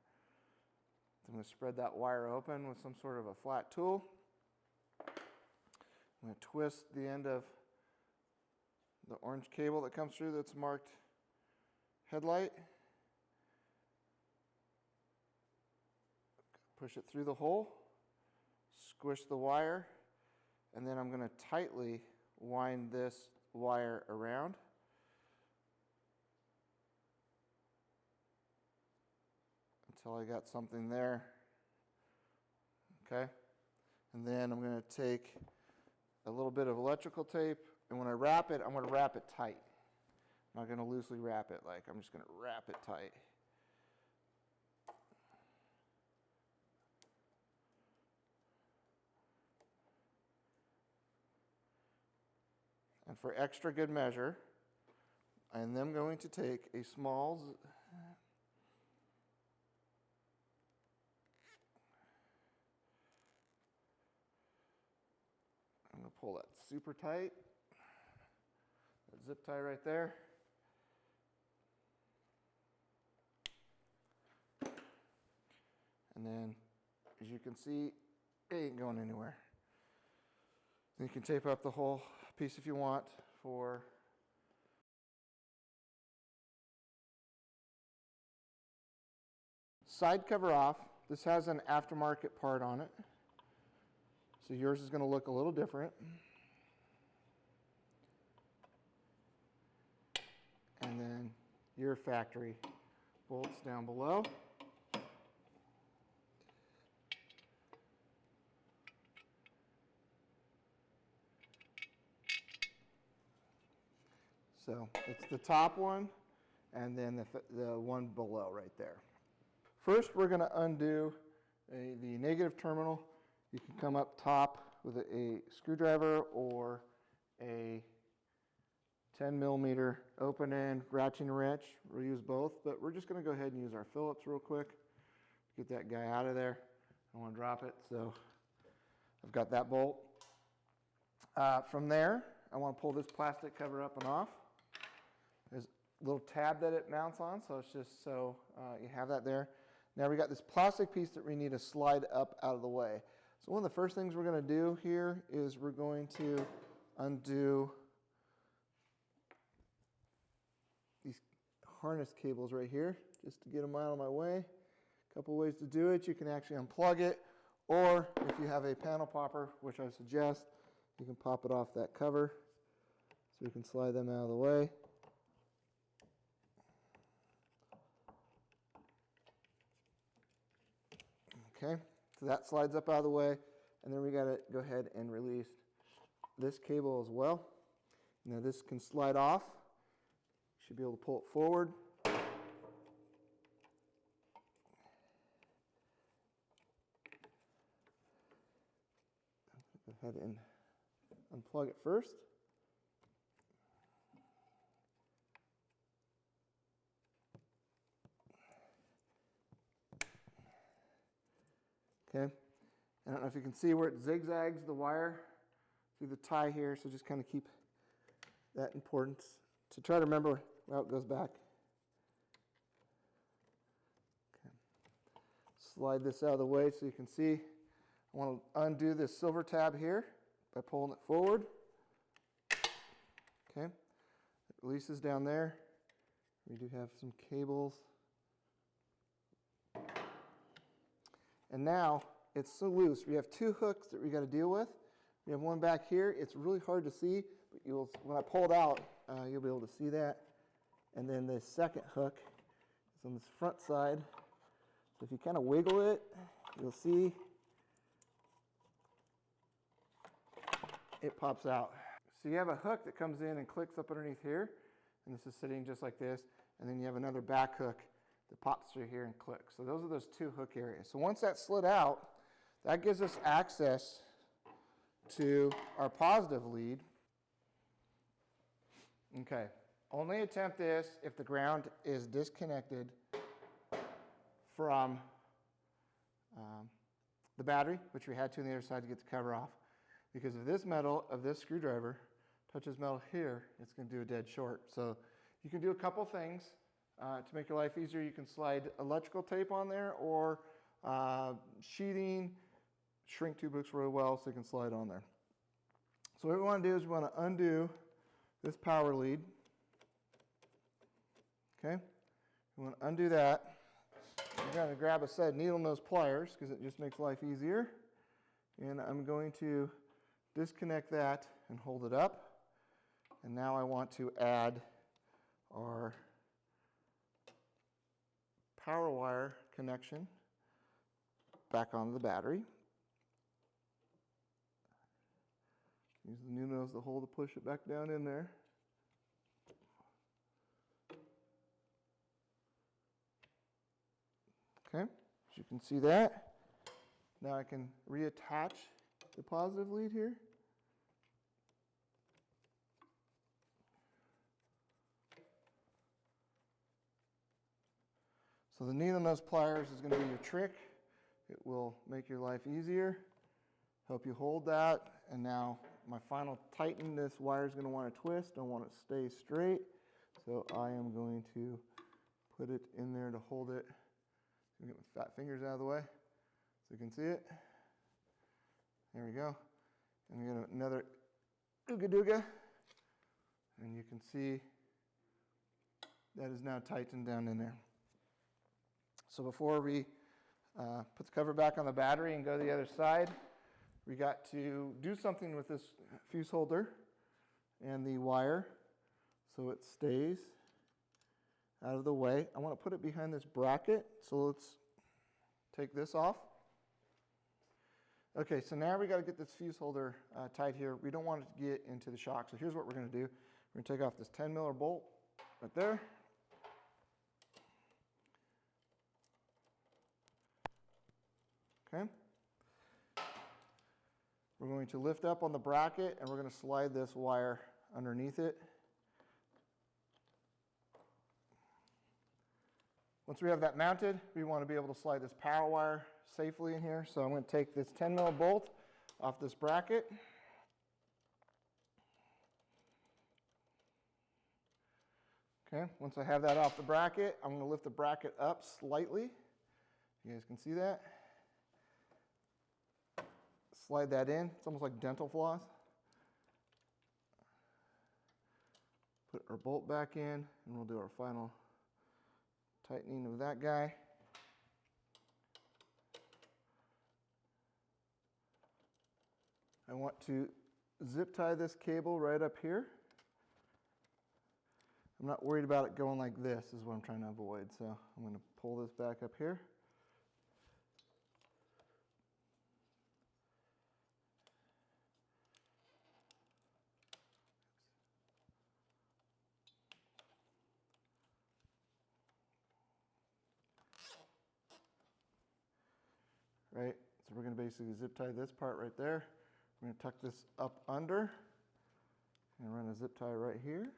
So I'm going to spread that wire open with some sort of a flat tool. I'm going to twist the end of the orange cable that comes through that's marked headlight. Push it through the hole, squish the wire, and then I'm going to tightly wind this wire around. Until I got something there. Okay? And then I'm going to take a little bit of electrical tape, and when I wrap it, I'm going to wrap it tight. I'm not going to loosely wrap it, like I'm just going to wrap it tight. And for extra good measure, I am then going to take a small I'm going to pull that super tight, that zip tie right there. And then, as you can see, it ain't going anywhere. Then you can tape up the whole piece if you want for side cover off. This has an aftermarket part on it. So yours is going to look a little different. And then your factory bolts down below. So it's the top one and then the one below right there. First, we're going to undo the negative terminal. You can come up top with a screwdriver or a 10mm open end ratcheting wrench. We'll use both, but we're just going to go ahead and use our Phillips real quick. Get that guy out of there. I don't want to drop it, so I've got that bolt. From there, I want to pull this plastic cover up and off. There's a little tab that it mounts on, so it's just so you have that there. Now we got this plastic piece that we need to slide up out of the way. So one of the first things we're going to do here is we're going to undo these harness cables right here, just to get them out of my way. A couple ways to do it. You can actually unplug it, or if you have a panel popper, which I suggest, you can pop it off that cover so we can slide them out of the way. Okay, so that slides up out of the way, and then we got to go ahead and release this cable as well. Now this can slide off. You should be able to pull it forward. ahead and unplug it first. Okay, I don't know if you can see where it zigzags the wire through the tie here, so just kind of keep that importance to try to remember how it goes back. Okay. Slide this out of the way so you can see. I want to undo this silver tab here by pulling it forward. Okay, it releases down there. We do have some cables. And now it's so loose. We have two hooks that we got to deal with. We have one back here. It's really hard to see, but when I pull it out, you'll be able to see that. And then the second hook is on this front side. So if you kind of wiggle it, you'll see it pops out. So you have a hook that comes in and clicks up underneath here, and this is sitting just like this. And then you have another back hook that pops through here and clicks. So those are those two hook areas. So once that's slid out, that gives us access to our positive lead. Okay, only attempt this if the ground is disconnected from the battery, which we had to on the other side to get the cover off. Because if this metal of this screwdriver touches metal here, it's going to do a dead short. So you can do a couple things. To make your life easier, you can slide electrical tape on there, or sheathing. Shrink tube works really well, so you can slide on there. So what we want to do is we want to undo this power lead. Okay, we want to undo that. I'm going to grab a set of needle nose pliers because it just makes life easier. And I'm going to disconnect that and hold it up. And now I want to add our power wire connection back onto the battery. Use the new nose to hold to push it back down in there. Okay, as you can see that. Now I can reattach the positive lead here. So the needle nose pliers is going to be your trick. It will make your life easier, help you hold that. And now my final tighten, this wire is going to want to twist. I want it to stay straight. So I am going to put it in there to hold it. Get my fat fingers out of the way so you can see it. There we go. And we got another ooga dooga. And you can see that is now tightened down in there. So before we put the cover back on the battery and go to the other side, we got to do something with this fuse holder and the wire so it stays out of the way. I want to put it behind this bracket, so let's take this off. Okay, so now we got to get this fuse holder tight here. We don't want it to get into the shock, so here's what we're going to do. We're going to take off this 10mm bolt right there. Okay. We're going to lift up on the bracket and we're going to slide this wire underneath it. Once we have that mounted, we want to be able to slide this power wire safely in here. So I'm going to take this 10mm bolt off this bracket. Okay, once I have that off the bracket, I'm going to lift the bracket up slightly. You guys can see that. Slide that in. It's almost like dental floss. Put our bolt back in, and we'll do our final tightening of that guy. I want to zip tie this cable right up here. I'm not worried about it going like this, is what I'm trying to avoid. So I'm going to pull this back up here. Right, so we're going to basically zip tie this part right there. I'm going to tuck this up under and run a zip tie right here.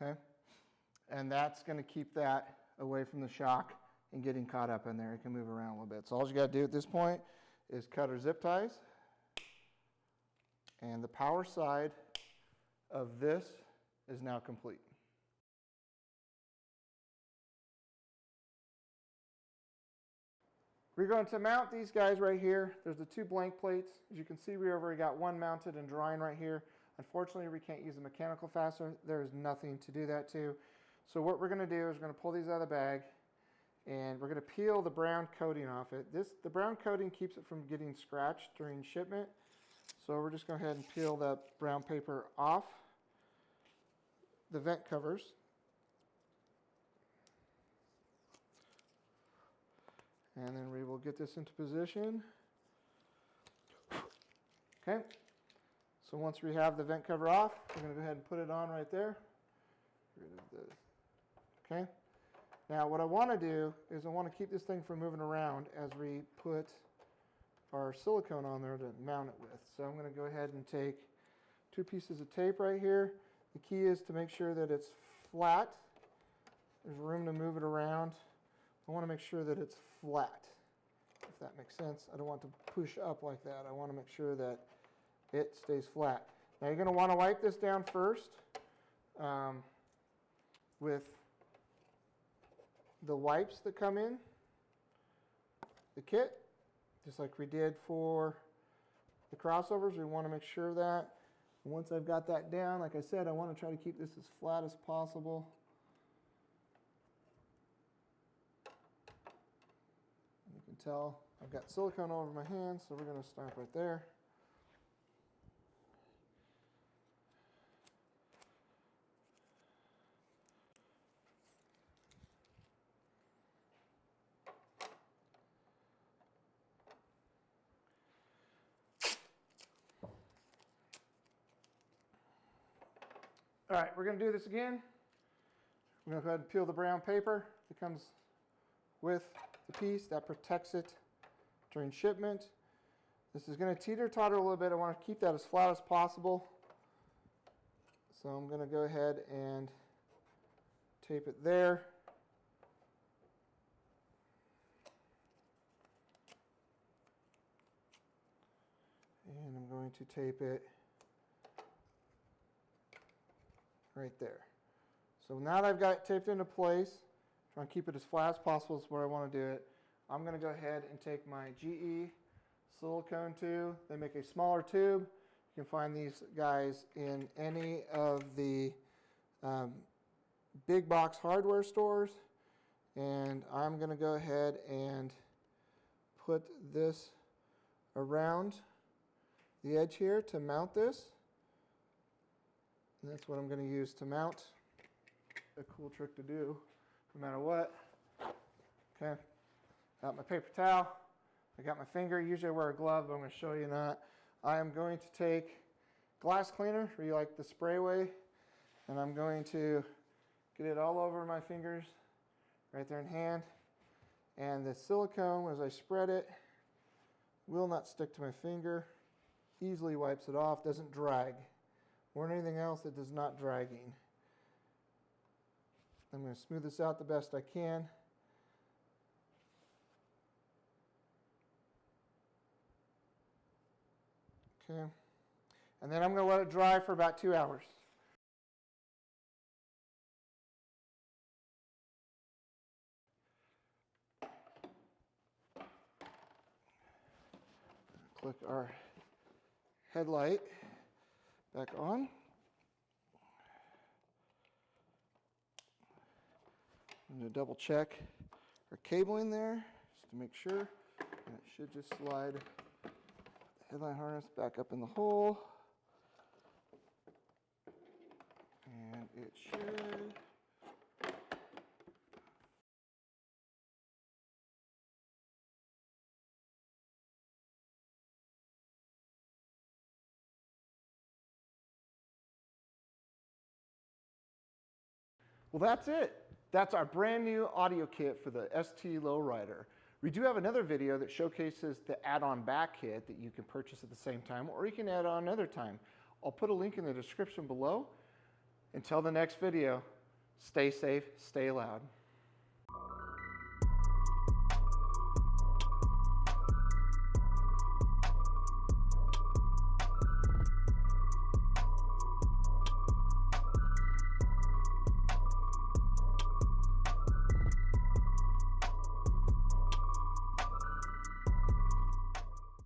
Okay, and that's going to keep that away from the shock and getting caught up in there. It can move around a little bit. So all you got to do at this point is cut our zip ties, and the power side of this is now complete. We're going to mount these guys right here. There's the 2 blank plates. As you can see, we already got one mounted and drying right here. Unfortunately, we can't use a mechanical fastener. There's nothing to do that to. So what we're going to do is we're going to pull these out of the bag, and we're going to peel the brown coating off it. The brown coating keeps it from getting scratched during shipment. So we're just going to go ahead and peel that brown paper off the vent covers. And then we will get this into position. Okay. So once we have the vent cover off, we're going to go ahead and put it on right there. Get rid of this. Okay. Now what I want to do is I want to keep this thing from moving around as we put our silicone on there to mount it with. So I'm going to go ahead and take 2 pieces of tape right here. The key is to make sure that it's flat. There's room to move it around. I want to make sure that it's flat, if that makes sense. I don't want to push up like that. I want to make sure that it stays flat. Now you're going to want to wipe this down first with the wipes that come in the kit, just like we did for the crossovers. We want to make sure that once I've got that down, like I said, I want to try to keep this as flat as possible. Tell I've got silicone all over my hands, so we're going to start right there. All right, we're going to do this again. We're going to go ahead and peel the brown paper that comes with the piece. That protects it during shipment. This is going to teeter-totter a little bit. I want to keep that as flat as possible. So I'm going to go ahead and tape it there. And I'm going to tape it right there. So now that I've got it taped into place, try and keep it as flat as possible is where I want to do it. I'm going to go ahead and take my GE silicone tube. They make a smaller tube. You can find these guys in any of the big box hardware stores. And I'm going to go ahead and put this around the edge here to mount this. And that's what I'm going to use to mount. A cool trick to do no matter what. Okay, got my paper towel, I got my finger. Usually I wear a glove, but I'm going to show you not. I am going to take glass cleaner, or you like the spray way, and I'm going to get it all over my fingers, right there in hand. And the silicone, as I spread it, will not stick to my finger. Easily wipes it off, doesn't drag. Or anything else that does not dragging. I'm going to smooth this out the best I can. Okay. And then I'm going to let it dry for about 2 hours. Click our headlight back on. I'm going to double check our cabling there just to make sure. And it should just slide the headlight harness back up in the hole. And it should. Well, that's it. that's our brand new audio kit for the ST Lowrider. We do have another video that showcases the add-on back kit that you can purchase at the same time, or you can add on another time. I'll put a link in the description below. Until the next video, stay safe, stay loud.